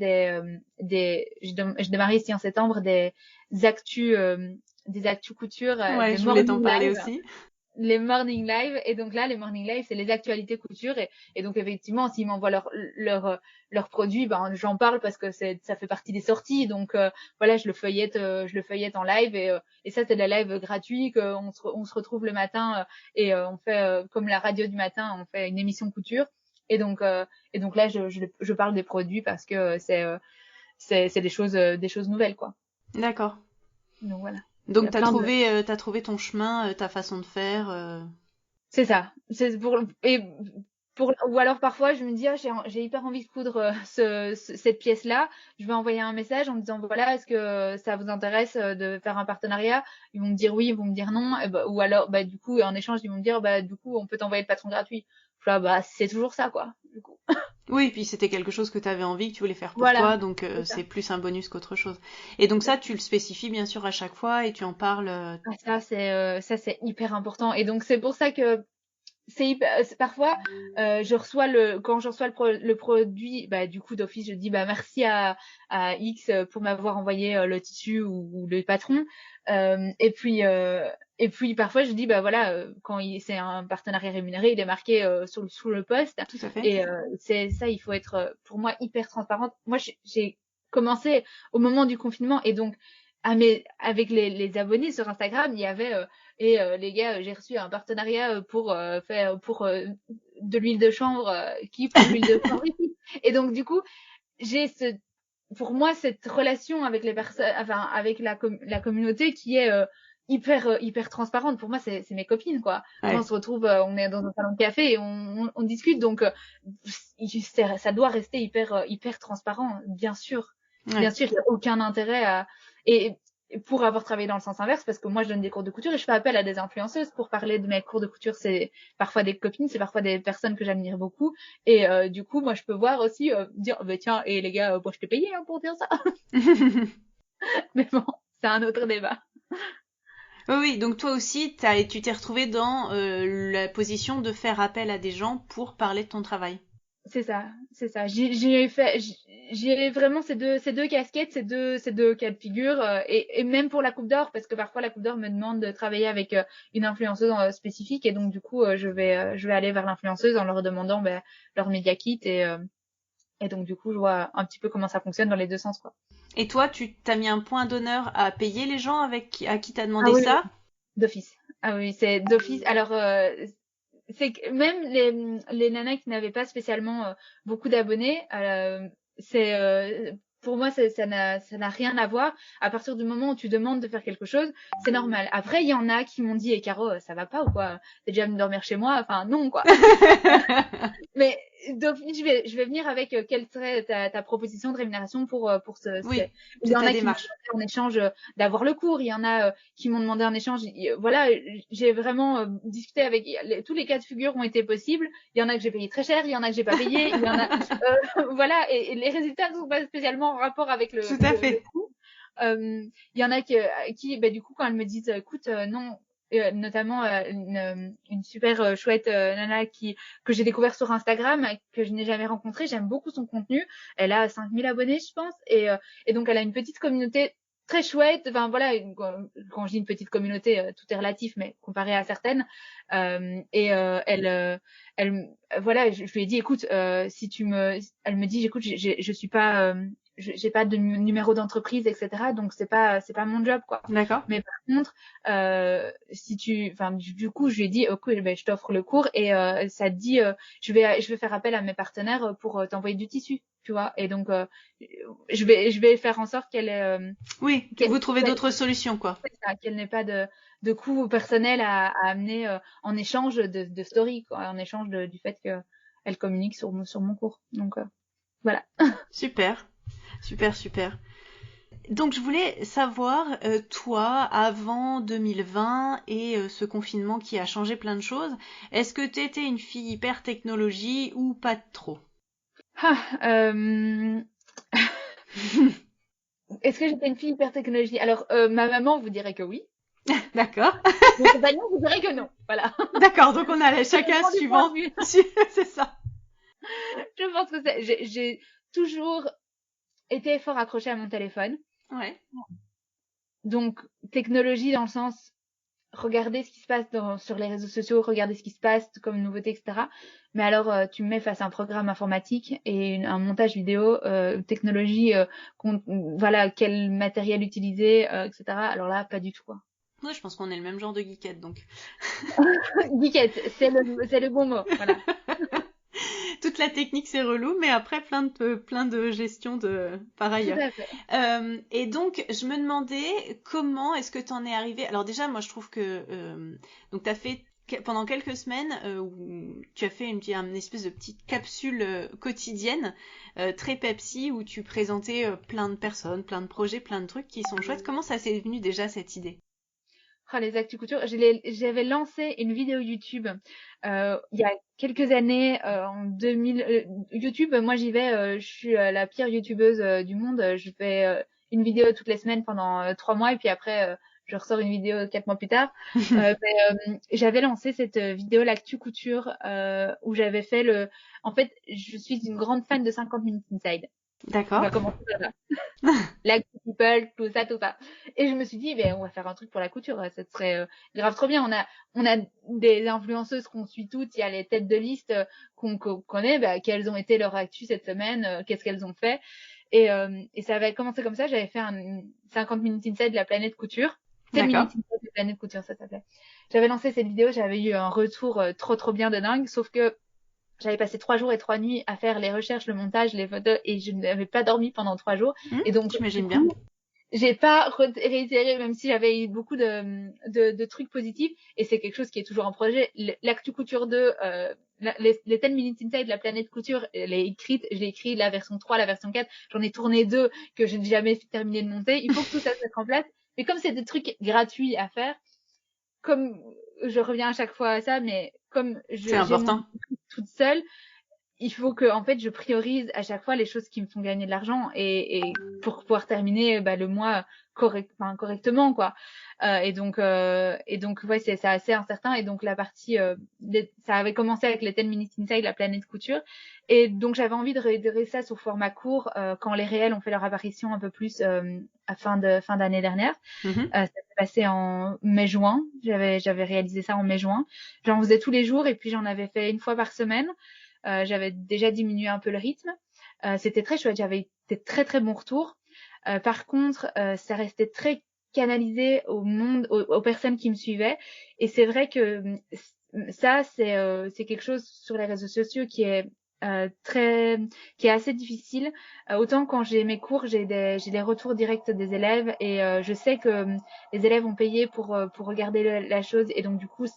je démarrais ici en septembre des actus couture, Ouais, des je voulais t'en morning parler live, aussi. les morning live. Et donc là les morning live c'est les actualités couture et donc effectivement s'ils m'envoient leurs produits ben j'en parle parce que ça fait partie des sorties donc voilà je le feuillette en live et ça c'est de la live gratuit qu'on on se retrouve le matin on fait comme la radio du matin on fait une émission couture et donc là je parle des produits parce que c'est des choses nouvelles quoi. D'accord. Donc voilà, il y Donc a plein de t'as trouvé ton chemin, ta façon de faire. c'est ça. C'est ou alors parfois je me dis ah, j'ai hyper envie de coudre cette pièce-là. Je vais envoyer un message en me disant voilà est-ce que ça vous intéresse de faire un partenariat? Ils vont me dire oui, ils vont me dire non. Et ou alors bah du coup en échange ils vont me dire bah du coup on peut t'envoyer le patron gratuit. Là bah c'est toujours ça quoi. Du coup. Oui, puis c'était quelque chose que tu avais envie, que tu voulais faire pour Voilà. toi, donc C'est ça. c'est plus un bonus qu'autre chose. Et donc ça, tu le spécifies bien sûr à chaque fois et tu en parles. Ah, ça c'est hyper important et donc c'est pour ça que parfois quand je reçois le produit bah du coup d'office je dis bah merci à X pour m'avoir envoyé le tissu ou le patron et puis parfois je dis bah voilà c'est un partenariat rémunéré il est marqué sous le poste Tout à fait. et c'est ça il faut être pour moi hyper transparente. Moi j'ai commencé au moment du confinement et donc avec les abonnés sur Instagram il y avait les gars, j'ai reçu un partenariat pour faire pour de l'huile de chanvre qui prend de l'huile de chanvre ici. Et donc du coup, j'ai pour moi cette relation avec les personnes, enfin avec la communauté qui est hyper transparente. Pour moi, c'est mes copines quoi. Quand on Ouais. se retrouve, on est dans un salon de café et on discute, donc ça doit rester hyper transparent, bien sûr. Bien Ouais. sûr, il n'y a aucun intérêt à et pour avoir travaillé dans le sens inverse, parce que moi je donne des cours de couture et je fais appel à des influenceuses pour parler de mes cours de couture. C'est parfois des copines, c'est parfois des personnes que j'admire beaucoup. Et du coup, moi je peux voir aussi, dire, bah, tiens, et les gars, moi je t'ai payé hein, pour dire ça. Mais bon, c'est un autre débat. Oui, oui, donc toi aussi, tu t'es retrouvé dans la position de faire appel à des gens pour parler de ton travail. C'est ça, c'est ça. J'ai vraiment ces deux casquettes, ces deux cas de figure, et même pour la Coupe d'Or, parce que parfois la Coupe d'Or me demande de travailler avec une influenceuse spécifique, et donc du coup, je vais aller vers l'influenceuse en leur demandant ben, leur média kit, et donc du coup, je vois un petit peu comment ça fonctionne dans les deux sens, quoi. Et toi, tu t'as mis un point d'honneur à payer les gens à qui t'as Ah demandé oui, oui, ça? d'office. Ah oui, c'est d'office. Alors, c'est que même les nanas qui n'avaient pas spécialement beaucoup d'abonnés, c'est pour moi ça n'a rien à voir. À partir du moment où tu demandes de faire quelque chose, c'est normal. Après, il y en a qui m'ont dit, Caro, ça va pas ou quoi? T'es déjà venu dormir chez moi? Enfin, non, quoi. Mais donc, je vais venir avec quelle serait ta proposition de rémunération pour Oui, Il y c'est en ta a qui m'ont démarche. demandé en échange d'avoir le cours, il y en a qui m'ont demandé en échange. Voilà, j'ai vraiment discuté avec tous les cas de figure ont été possibles. Il y en a que j'ai payé très cher, il y en a que j'ai pas payé, il y en a voilà, et les résultats ne sont pas spécialement en rapport avec Tout à le fait. coût. Il y en a qui bah, du coup quand elles me disent écoute non notamment une super chouette nana que j'ai découvert sur Instagram, que je n'ai jamais rencontrée. J'aime beaucoup son contenu. Elle a 5000 abonnés, je pense, et donc elle a une petite communauté très chouette. Enfin voilà, quand je dis une petite communauté, tout est relatif, mais comparé à certaines. Elle, voilà, je lui ai dit, écoute, si tu me, elle me dit, écoute, je suis pas, j'ai pas de numéro d'entreprise, etc. Donc c'est pas mon job, quoi. D'accord. Mais par contre, si tu, enfin du coup, je lui ai dit, ok, ben je t'offre le cours et ça te dit, je vais faire appel à mes partenaires pour t'envoyer du tissu, tu vois. Et donc je vais faire en sorte qu'elle ait, Oui, que vous trouvez d'autres solutions, quoi. qu'elle n'ait pas de coût personnel à amener en échange de story, quoi, en échange du fait qu'elle communique sur mon cours. Donc voilà. Super, super, super. Donc je voulais savoir, toi, avant 2020 et ce confinement qui a changé plein de choses, est-ce que tu étais une fille hyper technologie ou pas trop? Est-ce que j'étais une fille hyper technologie? Alors, ma maman vous dirait que oui. D'accord. Mon compagnon vous dirait que non. Voilà. D'accord, donc on a chacun suivant. C'est ça. Je pense que j'ai toujours été fort accrochée à mon téléphone. Ouais. Donc, technologie dans le sens, regarder ce qui se passe sur les réseaux sociaux, regarder ce qui se passe comme nouveauté, etc. Mais alors, tu me mets face à un programme informatique et un montage vidéo, technologie, voilà, quel matériel utiliser, etc. Alors là, pas du tout, quoi. Ouais, je pense qu'on est le même genre de geekette, donc. Geekette, c'est le bon mot, voilà. Toute la technique, c'est relou, mais après, plein de gestion par ailleurs. Tout à fait. Et donc, je me demandais comment est-ce que tu en es arrivé. Alors déjà, moi, je trouve que donc t'as fait pendant quelques semaines où tu as fait une espèce de petite capsule quotidienne très Pepsi où tu présentais plein de personnes, plein de projets, plein de trucs qui sont chouettes. Comment ça s'est venu déjà cette idée? Oh, les actus couture. J'avais lancé une vidéo YouTube il y a quelques années, en 2000. YouTube, moi j'y vais, je suis la pire youtubeuse du monde. Je fais une vidéo toutes les semaines pendant 3 mois et puis après je ressors une vidéo 4 mois plus tard. J'avais lancé cette vidéo l'actu couture où j'avais fait le. En fait, je suis une grande fan de 50 Minutes Inside. On D'accord. va commencer par là. La people, tout ça, tout ça. Et je me suis dit, ben, on va faire un truc pour la couture. Ça serait grave trop bien. On a des influenceuses qu'on suit toutes. Il y a les têtes de liste qu'on connaît. Ben, quelles ont été leurs actus cette semaine, qu'est-ce qu'elles ont fait. Et ça avait commencé comme ça. J'avais fait un 50 minutes inside de la planète couture. 10 minutes inside de la planète couture, ça s'appelait. J'avais lancé cette vidéo. J'avais eu un retour trop bien de dingue. Sauf que j'avais passé 3 jours et 3 nuits à faire les recherches, le montage, les photos et je n'avais pas dormi pendant 3 jours. Et donc, j'imagine bien. J'ai pas réitéré, même si j'avais eu beaucoup de trucs positifs. Et c'est quelque chose qui est toujours en projet. L'actu couture 2, les 10 minutes inside de la planète couture, elle est écrite. Je l'ai écrit la version 3, la version 4. J'en ai tourné 2 que je n'ai jamais terminé de monter. Il faut que tout ça se mette en place. Mais comme c'est des trucs gratuits à faire, comme je reviens à chaque fois à ça, mais comme j'ai mon truc toute seule, il faut que en fait je priorise à chaque fois les choses qui me font gagner de l'argent et pour pouvoir terminer le mois correctement, quoi. Et donc ouais, c'est assez incertain. Et donc la partie ça avait commencé avec les 10 minutes inside la planète couture et donc j'avais envie de réitérer ça sous format court quand les réels ont fait leur apparition un peu plus à fin d'année dernière. Ça s'est passé en mai-juin. J'avais réalisé ça en mai-juin. J'en faisais tous les jours et puis j'en avais fait une fois par semaine. J'avais déjà diminué un peu le rythme. C'était très chouette. J'avais des très très bons retours. Par contre, ça restait très canalisé au monde, aux personnes qui me suivaient. Et c'est vrai que ça, c'est quelque chose sur les réseaux sociaux qui est qui est assez difficile. Autant quand j'ai mes cours, j'ai des retours directs des élèves et je sais que les élèves ont payé pour regarder la chose et donc du coup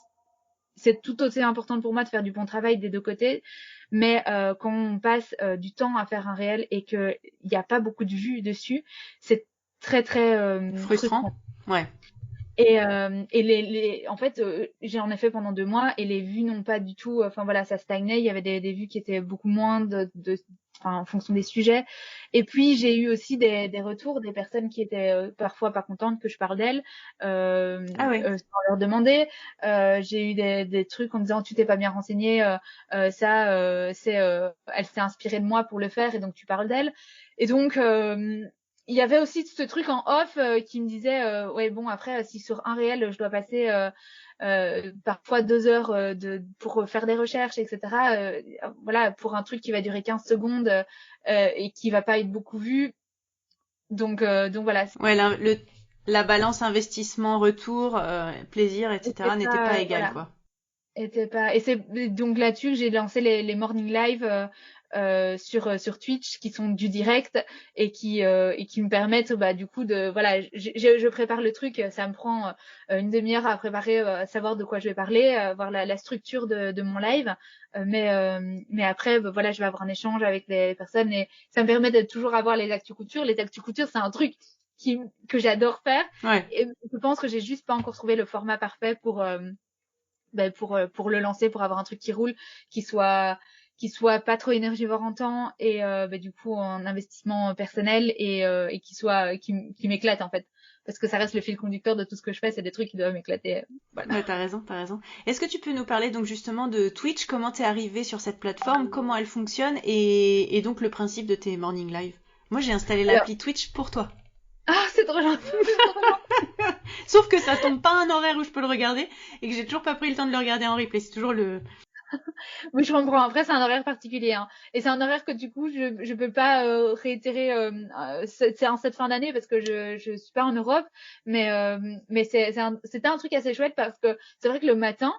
c'est tout aussi important pour moi de faire du bon travail des deux côtés. Mais quand on passe du temps à faire un réel et qu'il n'y a pas beaucoup de vues dessus, c'est très très frustrant. Ouais. Et en fait, j'en ai fait pendant 2 mois et les vues n'ont pas du tout, enfin voilà, ça stagnait. Il y avait des vues qui étaient beaucoup moins enfin, en fonction des sujets. Et puis j'ai eu aussi des retours des personnes qui étaient parfois pas contentes que je parle d'elles, Ah ouais. sans leur demander. J'ai eu des trucs en me disant tu t'es pas bien renseigné, elle s'est inspirée de moi pour le faire et donc tu parles d'elle. Et donc il y avait aussi ce truc en off qui me disait ouais bon après si sur un réel je dois passer parfois 2 heures pour faire des recherches etc. Voilà pour un truc qui va durer 15 secondes et qui va pas être beaucoup vu donc voilà Ouais, la balance investissement-retour, plaisir, c'était etc. n'était pas pas égale, voilà quoi. était pas et c'est donc là-dessus que j'ai lancé les morning live sur Twitch qui sont du direct et qui me permettent bah du coup de voilà je prépare le truc, ça me prend une demi-heure à préparer, à savoir de quoi je vais parler, voir la structure de mon live, mais après bah, voilà je vais avoir un échange avec les personnes et ça me permet de toujours avoir les actus couture. Les actus couture c'est un truc que j'adore faire Ouais. et je pense que j'ai juste pas encore trouvé le format parfait pour le lancer, pour avoir un truc qui roule, qui soit qui soit pas trop énergivore en temps et du coup en investissement personnel et qui m'éclate en fait parce que ça reste le fil conducteur de tout ce que je fais, c'est des trucs qui doivent m'éclater, voilà. Ouais, t'as raison, t'as raison. Est-ce que tu peux nous parler donc justement de Twitch, comment t'es arrivé sur cette plateforme, comment elle fonctionne et donc le principe de tes morning live? Moi, j'ai installé Alors l'appli Twitch pour toi. c'est trop gentil, c'est trop gentil. Sauf que ça tombe pas à un horaire où je peux le regarder et que j'ai toujours pas pris le temps de le regarder en replay. C'est toujours le... Oui, je comprends. Après, c'est un horaire particulier, hein. Et c'est un horaire que du coup, je peux pas réitérer c'est en cette fin d'année parce que je suis pas en Europe. Mais c'était un truc assez chouette parce que c'est vrai que le matin,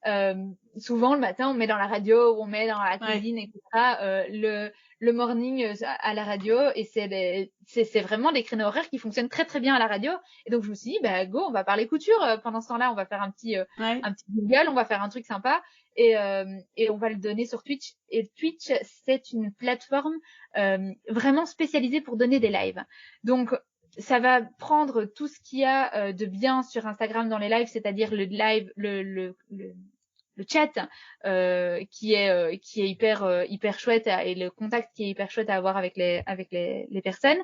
euh, souvent le matin, on met dans la radio, on met dans la Ouais. cuisine, etc. Le morning à la radio et c'est vraiment des créneaux horaires qui fonctionnent très très bien à la radio. Et donc je me suis dit, bah go, on va parler couture pendant ce temps-là, on va faire Ouais. un petit Google, on va faire un truc sympa et on va le donner sur Twitch. Et Twitch, c'est une plateforme vraiment spécialisée pour donner des lives. Donc, ça va prendre tout ce qu'il y a de bien sur Instagram dans les lives, c'est-à-dire le live, le chat qui est hyper chouette et le contact qui est hyper chouette à avoir avec les personnes.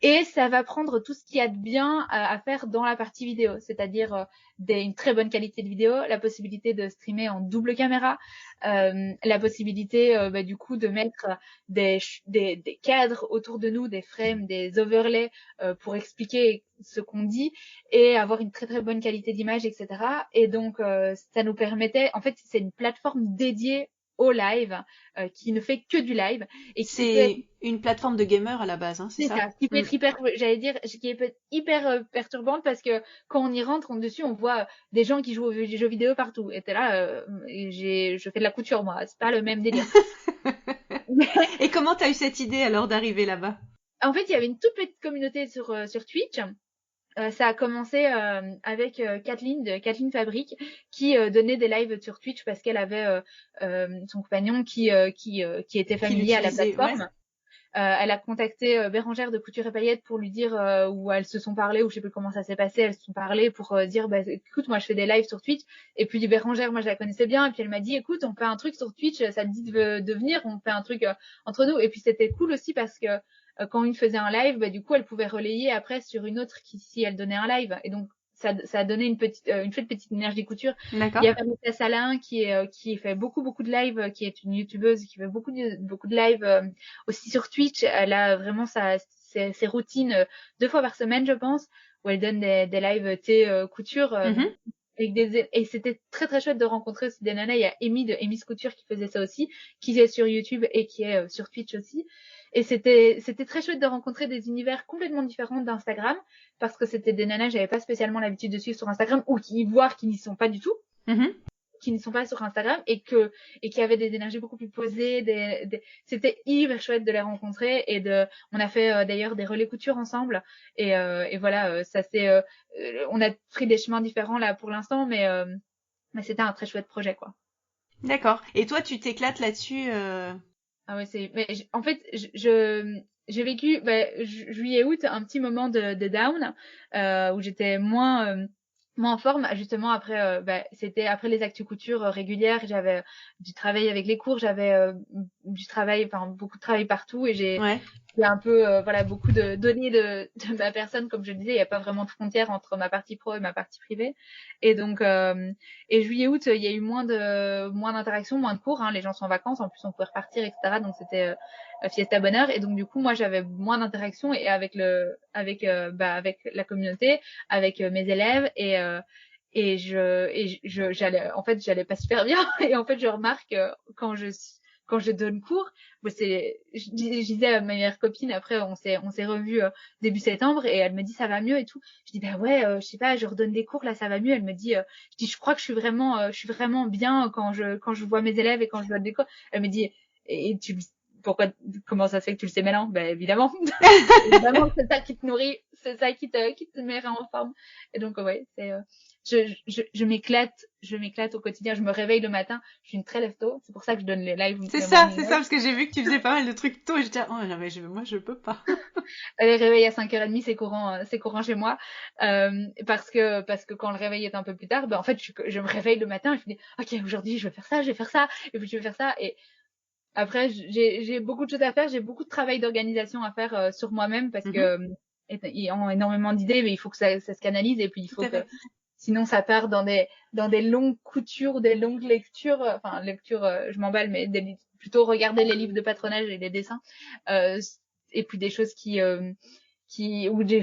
Et ça va prendre tout ce qu'il y a de bien à faire dans la partie vidéo, c'est-à-dire une très bonne qualité de vidéo, la possibilité de streamer en double caméra, la possibilité du coup de mettre des cadres autour de nous, des frames, des overlays pour expliquer ce qu'on dit et avoir une très très bonne qualité d'image, etc. Et donc ça nous permettait, en fait, c'est une plateforme dédiée au live qui ne fait que du live et qui peut être C'est une plateforme de gamer à la base, hein, c'est c'est ça? ça, qui peut être hyper, j'allais dire, qui peut être hyper perturbante parce que quand on y rentre, dessus, on voit des gens qui jouent aux jeux vidéo partout. Et t'es là, je fais de la couture moi, c'est pas le même délire. Et comment t'as eu cette idée alors d'arriver là-bas? En fait, il y avait une toute petite communauté sur Twitch. Ça a commencé avec Kathleen de Kathleen Fabrique qui donnait des lives sur Twitch parce qu'elle avait son compagnon qui était Qui familier à la l'utilisait? Ouais. plateforme. Elle a contacté Bérangère de Couture et Paillettes pour lui dire où elles se sont parlé, ou je sais plus comment ça s'est passé, elles se sont parlé pour dire bah écoute moi je fais des lives sur Twitch et puis Bérangère moi je la connaissais bien et puis elle m'a dit écoute on fait un truc sur Twitch, ça te dit de venir, on fait un truc entre nous et puis c'était cool aussi parce que quand une faisait un live bah du coup elle pouvait relayer après sur une autre qui si elle donnait un live et donc ça a donné une petite énergie couture. Il y D'accord. a Vanessa Salin qui fait beaucoup de live, qui est une youtubeuse qui fait beaucoup de live aussi sur Twitch. Elle a vraiment ses routines 2 fois par semaine, je pense, où elle donne des lives thé couture. Mhm. Et c'était très très chouette de rencontrer aussi des nanas. Il y a Amy de Amy's Couture qui faisait ça aussi, qui est sur YouTube et qui est sur Twitch aussi. Et c'était très chouette de rencontrer des univers complètement différents d'Instagram parce que c'était des nanas que j'avais pas spécialement l'habitude de suivre sur Instagram ou qui n'y sont pas du tout, Mhm. qui ne sont pas sur Instagram et qui avaient des énergies beaucoup plus posées. C'était hyper chouette de les rencontrer on a fait d'ailleurs des relais couture ensemble et voilà, on a pris des chemins différents là pour l'instant, mais c'était un très chouette projet quoi. D'accord. Et toi, tu t'éclates là-dessus Ah ouais, en fait, j'ai vécu juillet-août un petit moment de down où j'étais moins moi en forme, justement après, c'était après les actus couture régulières, j'avais du travail avec les cours, j'avais du travail, enfin beaucoup de travail partout et Ouais. j'ai un peu, voilà, beaucoup de données de ma personne, comme je le disais, il n'y a pas vraiment de frontière entre ma partie pro et ma partie privée. Et donc, et juillet-août, il y a eu moins d'interactions, moins de cours, hein, les gens sont en vacances, en plus on pouvait repartir, etc. Donc c'était fiesta bonheur. Et donc du coup, moi j'avais moins d'interactions et avec la communauté, avec mes élèves j'allais pas super bien. Et en fait, je remarque quand je donne cours, je disais à ma meilleure copine, après, on s'est revus début septembre et elle me dit, ça va mieux et tout. Je dis, bah ouais, je sais pas, je redonne des cours, là, ça va mieux. Elle me dit, je dis, je crois que je suis vraiment bien quand je vois mes élèves et quand je donne des cours. Elle me dit, et pourquoi, comment ça se fait que tu le sais maintenant? Ben, évidemment. Évidemment, c'est ça qui te nourrit, c'est ça qui te met en forme. Et donc, ouais, je m'éclate au quotidien. Je me réveille le matin. Je suis une très lève-tôt. C'est pour ça que je donne les lives, les C'est morning ça, lives. parce que j'ai vu que tu faisais pas mal de trucs tôt et je disais, oh non, mais moi, je peux pas. Les réveils à 5h30, c'est courant chez moi. Parce que quand le réveil est un peu plus tard, ben, en fait, je me réveille le matin et je me dis, OK, aujourd'hui, je vais faire ça, et puis je vais faire ça. Et après, j'ai beaucoup de choses à faire. J'ai beaucoup de travail d'organisation à faire sur moi-même parce que, ils ont énormément d'idées, mais il faut que ça se canalise et puis il Tout faut à que, fait. sinon ça part dans des longues coutures, des longues lectures, enfin, lectures, je m'emballe, mais plutôt regarder les livres de patronage et les dessins, euh, et puis des choses où je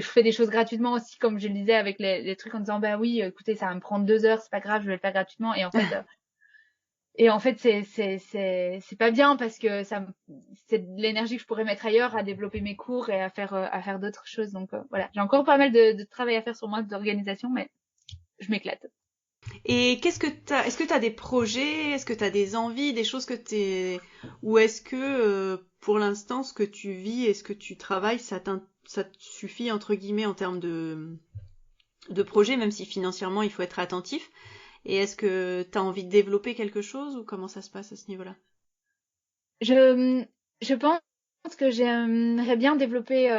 fais des choses gratuitement aussi, comme je le disais avec les trucs en disant, bah oui, écoutez, ça va me prendre 2 heures, c'est pas grave, je vais le faire gratuitement. Et en fait, c'est pas bien parce que c'est de l'énergie que je pourrais mettre ailleurs à développer mes cours et à faire d'autres choses. Donc, voilà. J'ai encore pas mal de travail à faire sur moi, d'organisation, mais je m'éclate. Et est-ce que t'as des projets, est-ce que t'as des envies, des choses ou est-ce que, pour l'instant, ce que tu vis et ce que tu travailles, ça te suffit, entre guillemets, en termes de projet, même si financièrement, il faut être attentif? Et est-ce que t'as envie de développer quelque chose ou comment ça se passe à ce niveau-là? Je, je pense que j'aimerais bien développer,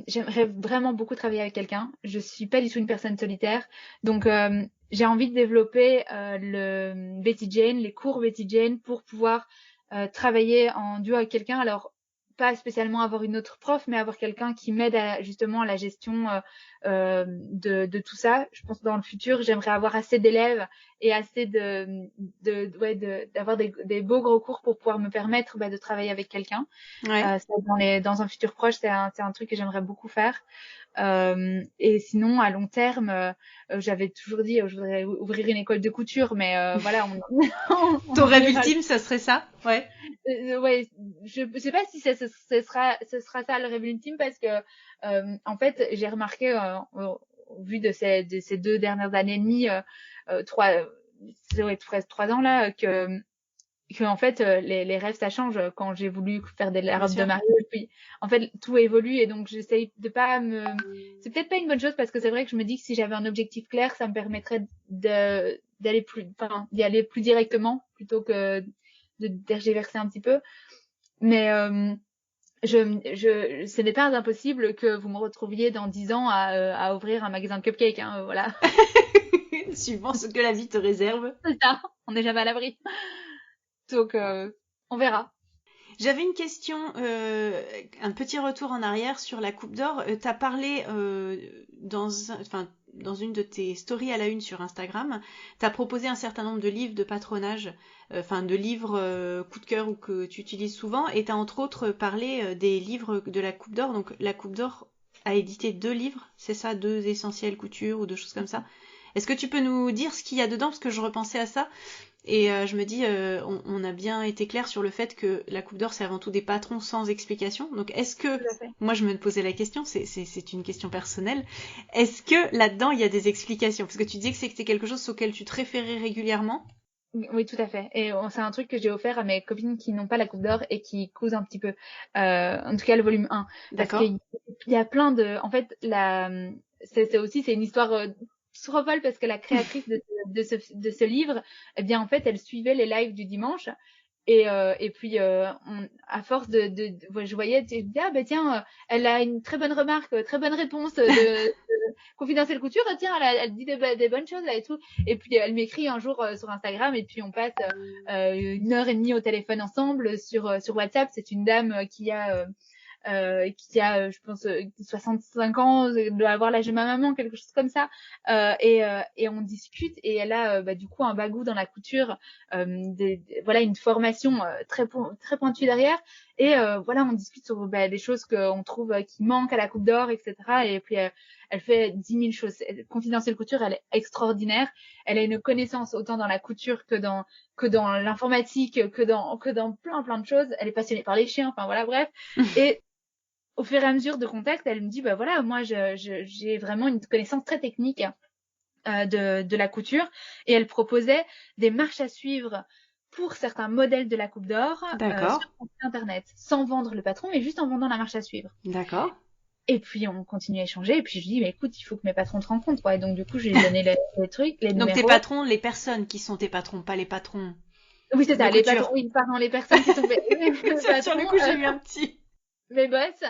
j'aimerais vraiment beaucoup travailler avec quelqu'un. Je suis pas du tout une personne solitaire. Donc, j'ai envie de développer le Betty Jane, les cours Betty Jane pour pouvoir travailler en duo avec quelqu'un. Alors, pas spécialement avoir une autre prof, mais avoir quelqu'un qui m'aide justement à la gestion de tout ça. Je pense que dans le futur, j'aimerais avoir assez d'élèves et assez d'avoir des beaux gros cours pour pouvoir me permettre de travailler avec quelqu'un. Ouais. Ça, dans un futur proche, c'est un truc que j'aimerais beaucoup faire. Et sinon, à long terme, j'avais toujours dit, je voudrais ouvrir une école de couture, mais voilà, on Ton en rêve verra. ultime, ça serait ça? Ouais. Ouais, je sais pas si ce sera ça le rêve ultime parce que en fait j'ai remarqué au vu de ces 2 dernières années et demie, trois ouais, presque 3 ans là que en fait les rêves ça change quand j'ai voulu faire la Bien robe de sûr. mariée puis en fait tout évolue et donc j'essaye de pas me c'est peut-être pas une bonne chose parce que c'est vrai que je me dis que si j'avais un objectif clair ça me permettrait d'y aller plus directement plutôt que de tergiverser un petit peu mais ce n'est pas impossible que vous me retrouviez dans 10 ans à ouvrir un magasin de cupcakes, hein, voilà. Suivant ce que la vie te réserve. C'est ça, on n'est jamais à l'abri. Donc, on verra. J'avais une question, un petit retour en arrière sur la Coupe d'Or. T'as parlé dans une de tes stories à la une sur Instagram, t'as proposé un certain nombre de livres de patronage, de livres coup de cœur ou que tu utilises souvent, et t'as entre autres parlé des livres de la Coupe d'Or. Donc la Coupe d'Or a édité 2 livres, c'est ça, 2 essentiels couture ou 2 choses comme ça. Est-ce que tu peux nous dire ce qu'il y a dedans parce que je repensais à ça? Et je me dis, on a bien été clair sur le fait que la Coupe d'Or, c'est avant tout des patrons sans explication. Donc, est-ce que, Tout à fait. moi je me posais la question, c'est une question personnelle, est-ce que là-dedans, il y a des explications? Parce que tu disais que c'était quelque chose auquel tu te référais régulièrement. Oui, tout à fait. Et c'est un truc que j'ai offert à mes copines qui n'ont pas la Coupe d'Or et qui cousent un petit peu. En tout cas, le volume 1. Parce D'accord. qu'il y a plein de... En fait, c'est une histoire trop folle parce que la créatrice de ce livre, eh bien, en fait, elle suivait les lives du dimanche. Et puis, à force ouais, je voyais, je me disais, ah ben tiens, elle a une très bonne remarque, très bonne réponse confidentielle couture, tiens, elle dit des bonnes choses là et tout. Et puis elle m'écrit un jour sur Instagram et puis on passe 1h30 au téléphone ensemble sur WhatsApp. C'est une dame qui a je pense 65 ans, doit avoir l'âge de ma maman, quelque chose comme ça, et on discute et elle a du coup un bagou dans la couture, voilà, une formation très pointue derrière, et voilà, on discute sur des choses qu'on trouve qui manquent à la Coupe d'Or, etc. Et puis elle fait 10 000 choses. Confidentielle couture, elle est extraordinaire. Elle a une connaissance autant dans la couture que dans l'informatique, que dans plein de choses. Elle est passionnée par les chiens, enfin voilà, bref. Et au fur et à mesure de contact, elle me dit, voilà, moi, j'ai vraiment une connaissance très technique de la couture, et elle proposait des marches à suivre pour certains modèles de la Coupe d'Or sur Internet, sans vendre le patron, mais juste en vendant la marche à suivre. D'accord. Et puis, on continue à échanger, et puis je dis, mais écoute, il faut que mes patrons te rencontrent, quoi. Et donc, du coup, je lui ai donné les trucs, les numéros. Donc, tes patrons, les personnes qui sont tes patrons, pas les patrons. Oui, c'est ça, les patrons, oui, pardon, les personnes qui sont sur le coup, j'ai eu un petit... mes boss,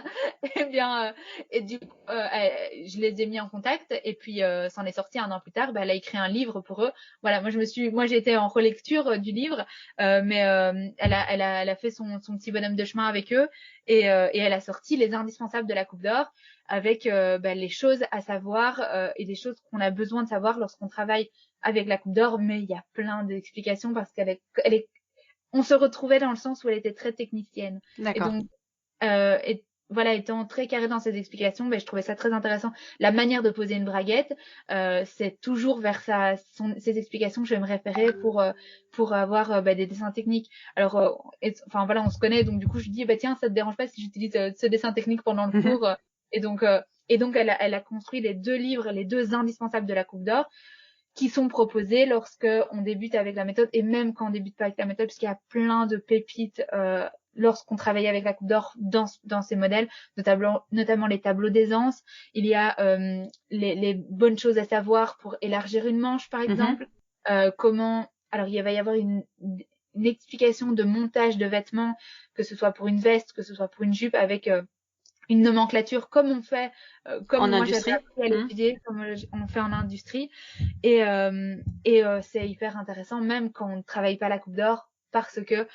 eh bien, et du coup, je les ai mis en contact, et puis s'en est sorti un an plus tard. Elle a écrit un livre pour eux. Voilà, moi j'étais en relecture du livre, mais elle a fait son petit bonhomme de chemin avec eux, et elle a sorti les indispensables de la Coupe d'Or avec les choses à savoir et des choses qu'on a besoin de savoir lorsqu'on travaille avec la Coupe d'Or. Mais il y a plein d'explications parce on se retrouvait dans le sens où elle était très technicienne. D'accord. Et donc et voilà, étant très carré dans ses explications, je trouvais ça très intéressant. La manière de poser une braguette, c'est toujours vers ses explications que je vais me référer pour avoir des dessins techniques. Alors, enfin voilà, on se connaît, donc du coup je lui dis tiens, ça te dérange pas si j'utilise ce dessin technique pendant le cours. Et donc elle a construit les 2 livres, les 2 indispensables de la Coupe d'Or, qui sont proposés lorsque on débute avec la méthode, et même quand on débute pas avec la méthode, parce qu'il y a plein de pépites lorsqu'on travaille avec la Coupe d'Or dans ces modèles, notamment les tableaux d'aisance. Il y a les bonnes choses à savoir pour élargir une manche, par exemple. Alors il va y avoir une explication de montage de vêtements, que ce soit pour une veste, que ce soit pour une jupe, avec une nomenclature comme on fait, comme en moi industrie. j'avais appris à l'étudier, comme on fait en industrie. Et c'est hyper intéressant, même quand on ne travaille pas la Coupe d'Or, parce que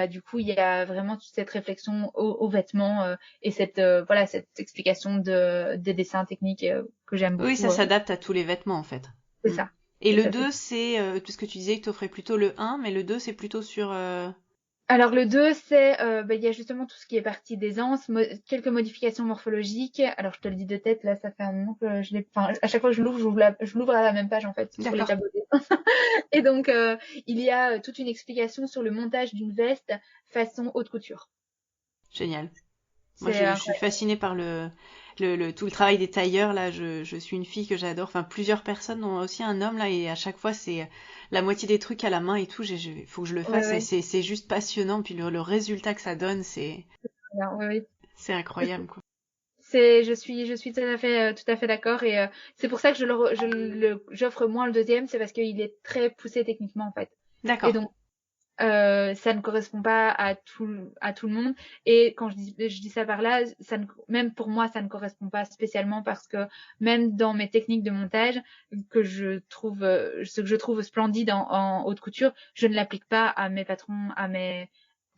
du coup il y a vraiment toute cette réflexion aux vêtements et cette explication des dessins techniques que j'aime beaucoup. Oui, ça s'adapte à tous les vêtements en fait. C'est ça. Et le 2, c'est tout ce que tu disais que tu offrais plutôt le 1, mais le 2 c'est plutôt sur Alors le 2, c'est il y a justement tout ce qui est partie d'aisance, quelques modifications morphologiques. Alors je te le dis de tête, là ça fait un moment que à chaque fois que je l'ouvre à la même page en fait, sur les tableaux d'aisance. Et donc il y a toute une explication sur le montage d'une veste façon haute couture. Génial. Moi je suis fascinée par tout le travail des tailleurs là. Je suis une fille que j'adore. Enfin plusieurs personnes, dont aussi un homme là, et à chaque fois c'est la moitié des trucs à la main et tout. Faut que je le fasse. Ouais. C'est juste passionnant. Puis le résultat que ça donne, c'est incroyable quoi. Je suis tout à fait d'accord, et c'est pour ça que j'offre moins le 2e, c'est parce qu'il est très poussé techniquement en fait. D'accord. Et donc ça ne correspond pas à tout le monde, et quand je dis ça par là, même pour moi ça ne correspond pas spécialement, parce que même dans mes techniques de montage ce que je trouve splendide en haute couture, je ne l'applique pas à mes patrons,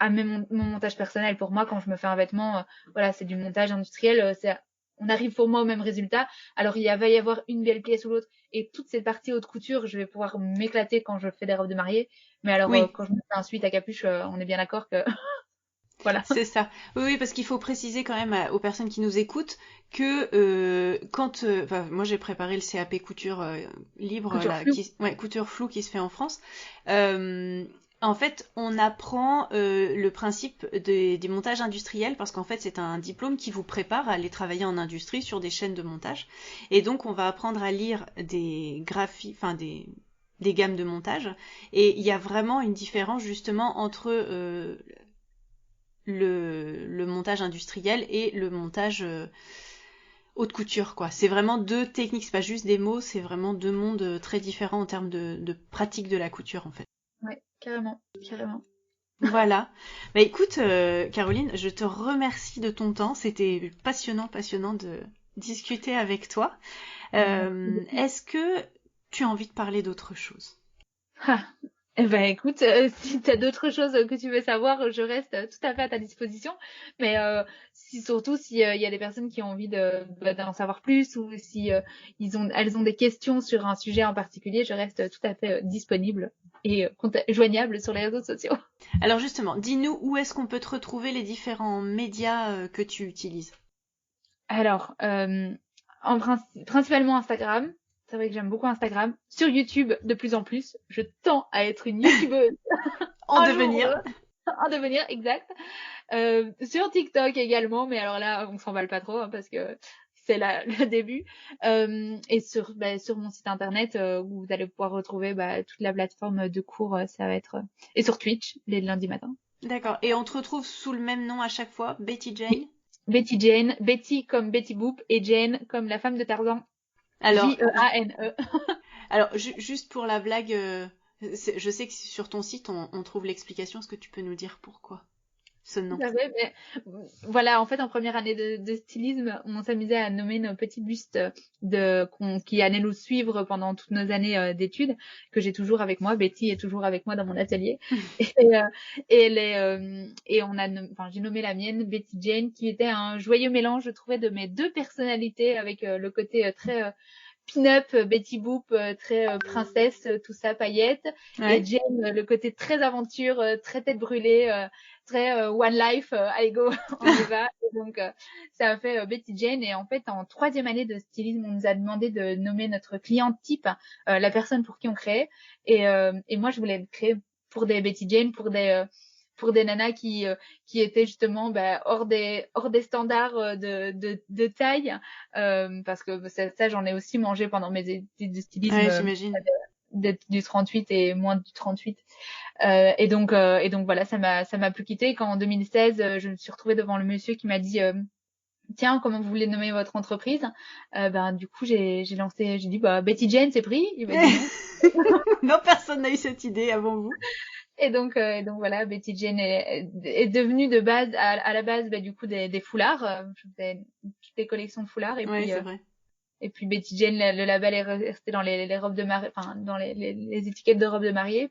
mon montage personnel. Pour moi, quand je me fais un vêtement, c'est du montage industriel, on arrive pour moi au même résultat. Alors va y avoir une belle pièce ou l'autre, et toute cette partie haute couture, je vais pouvoir m'éclater quand je fais des robes de mariée. Mais alors quand je me fais un sweat à capuche, on est bien d'accord que voilà. C'est ça. Oui, parce qu'il faut préciser quand même aux personnes qui nous écoutent que quand moi j'ai préparé le CAP couture libre, couture floue, qui se fait en France. En fait, on apprend le principe des montages industriels, parce qu'en fait, c'est un diplôme qui vous prépare à aller travailler en industrie sur des chaînes de montage. Et donc, on va apprendre à lire des graphies, des gammes de montage. Et il y a vraiment une différence justement entre le montage industriel et le montage haute couture, quoi. C'est vraiment 2 techniques, c'est pas juste des mots, c'est vraiment 2 mondes très différents en termes de pratique de la couture, en fait. Ouais, carrément. Voilà. Écoute, Caroline, je te remercie de ton temps. C'était passionnant de discuter avec toi. Est-ce que tu as envie de parler d'autre chose? Ah, eh ben écoute, si tu as d'autres choses que tu veux savoir, je reste tout à fait à ta disposition. Mais surtout s'il y a des personnes qui ont envie d'en savoir plus ou si elles ont des questions sur un sujet en particulier, je reste tout à fait disponible et joignable sur les réseaux sociaux. Alors justement, dis-nous où est-ce qu'on peut te retrouver, les différents médias que tu utilises? Alors, principalement Instagram. C'est vrai que j'aime beaucoup Instagram. Sur YouTube, de plus en plus. Je tends à être une YouTubeuse. En devenir. En devenir, exact. Sur TikTok également, mais alors là, on s'emballe pas trop hein, parce que c'est le début. Et sur mon site internet où vous allez pouvoir retrouver toute la plateforme de cours, ça va être... Et sur Twitch, les lundis matins. D'accord. Et on te retrouve sous le même nom à chaque fois, Betty Jane? Oui. Betty Jane, Betty comme Betty Boop et Jane comme la femme de Tarzan. Alors, Jane. Alors, juste pour la blague, je sais que sur ton site, on trouve l'explication. Est-ce que tu peux nous dire pourquoi ce nom? Tout à fait, mais voilà, en fait, en première année de stylisme, on s'amusait à nommer nos petits bustes qui allaient nous suivre pendant toutes nos années d'études, que j'ai toujours avec moi. Betty est toujours avec moi dans mon atelier. J'ai nommé la mienne Betty Jane, qui était un joyeux mélange, je trouvais, de mes deux personnalités, avec le côté très pin-up, Betty Boop, très princesse, tout ça, paillettes. Ouais. Et Jane, le côté très aventure, très tête brûlée, très one life, allez go, on y va. Et donc, ça a fait Betty Jane. Et en fait, en 3e année de stylisme, on nous a demandé de nommer notre client type, la personne pour qui on créait. Et moi, je voulais créer pour des Betty Jane, pour des nanas qui étaient justement hors des standards de taille, parce que ça j'en ai aussi mangé pendant mes études de stylisme. Ouais, j'imagine. Du 38 et moins du 38. Et donc voilà, ça m'a plus quitté. Quand en 2016, je me suis retrouvée devant le monsieur qui m'a dit tiens, comment vous voulez nommer votre entreprise? Du coup, j'ai dit Betty Jane, c'est pris. Il m'a dit non, personne n'a eu cette idée avant vous. Et donc voilà, Betty Jane est devenue de base, à la base, du coup, des foulards. Je faisais toutes les collections de foulards. Et ouais, puis, c'est vrai. Et puis Betty Jane, le label est resté dans les robes de mariée, enfin, dans les étiquettes de robes de mariée.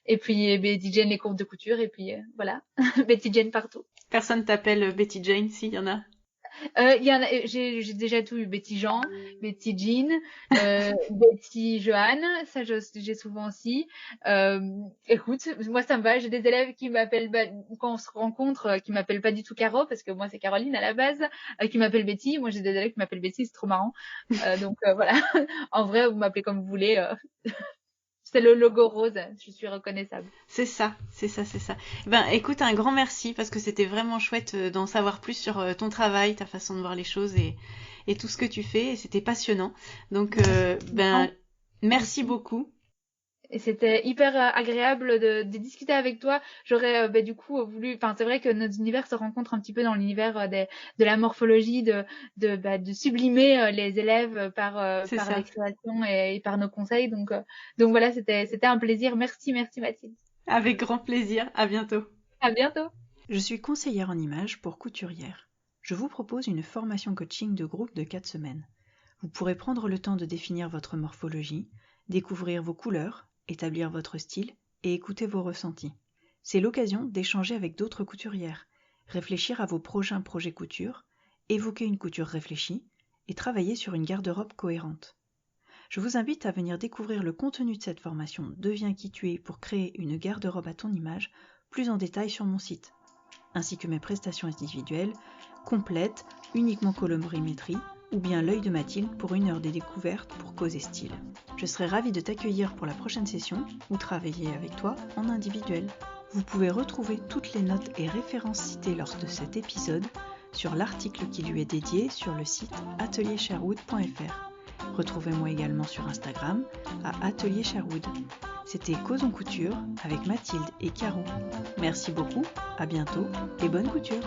Et puis Betty Jane, les courbes de couture. Et puis, voilà. Betty Jane partout. Personne t'appelle Betty Jane, si, y en a? J'ai déjà tout eu. Betty Jean, Betty Jean, Betty Joanne, ça j'ai souvent aussi. Écoute, moi ça me va. J'ai des élèves qui m'appellent quand on se rencontre, qui m'appellent pas du tout Caro parce que moi c'est Caroline à la base, qui m'appelle Betty. Moi j'ai des élèves qui m'appellent Betty, c'est trop marrant. Donc voilà. En vrai, vous m'appelez comme vous voulez. C'est le logo rose, je suis reconnaissable. C'est ça. Ben, écoute, un grand merci parce que c'était vraiment chouette d'en savoir plus sur ton travail, ta façon de voir les choses et tout ce que tu fais. Et c'était passionnant. Donc, merci beaucoup. Et c'était hyper agréable de discuter avec toi. J'aurais du coup voulu, enfin c'est vrai que nos univers se rencontrent un petit peu dans l'univers de la morphologie, de sublimer les élèves par les créations et par nos conseils. Donc voilà, c'était un plaisir. Merci Mathilde. Avec grand plaisir. À bientôt. À bientôt. Je suis conseillère en images pour couturière. Je vous propose une formation coaching de groupe de 4 semaines. Vous pourrez prendre le temps de définir votre morphologie, découvrir vos couleurs, établir votre style et écouter vos ressentis. C'est l'occasion d'échanger avec d'autres couturières, réfléchir à vos prochains projets couture, évoquer une couture réfléchie et travailler sur une garde-robe cohérente. Je vous invite à venir découvrir le contenu de cette formation Deviens qui tu es pour créer une garde-robe à ton image plus en détail sur mon site, ainsi que mes prestations individuelles, complètes, uniquement colorimétrie, ou bien l'œil de Mathilde pour 1 heure de découverte pour causer style. Je serai ravie de t'accueillir pour la prochaine session ou travailler avec toi en individuel. Vous pouvez retrouver toutes les notes et références citées lors de cet épisode sur l'article qui lui est dédié sur le site ateliersherwood.fr. Retrouvez-moi également sur Instagram à Atelier Sherwood. C'était Causons Couture avec Mathilde et Caro. Merci beaucoup, à bientôt et bonne couture!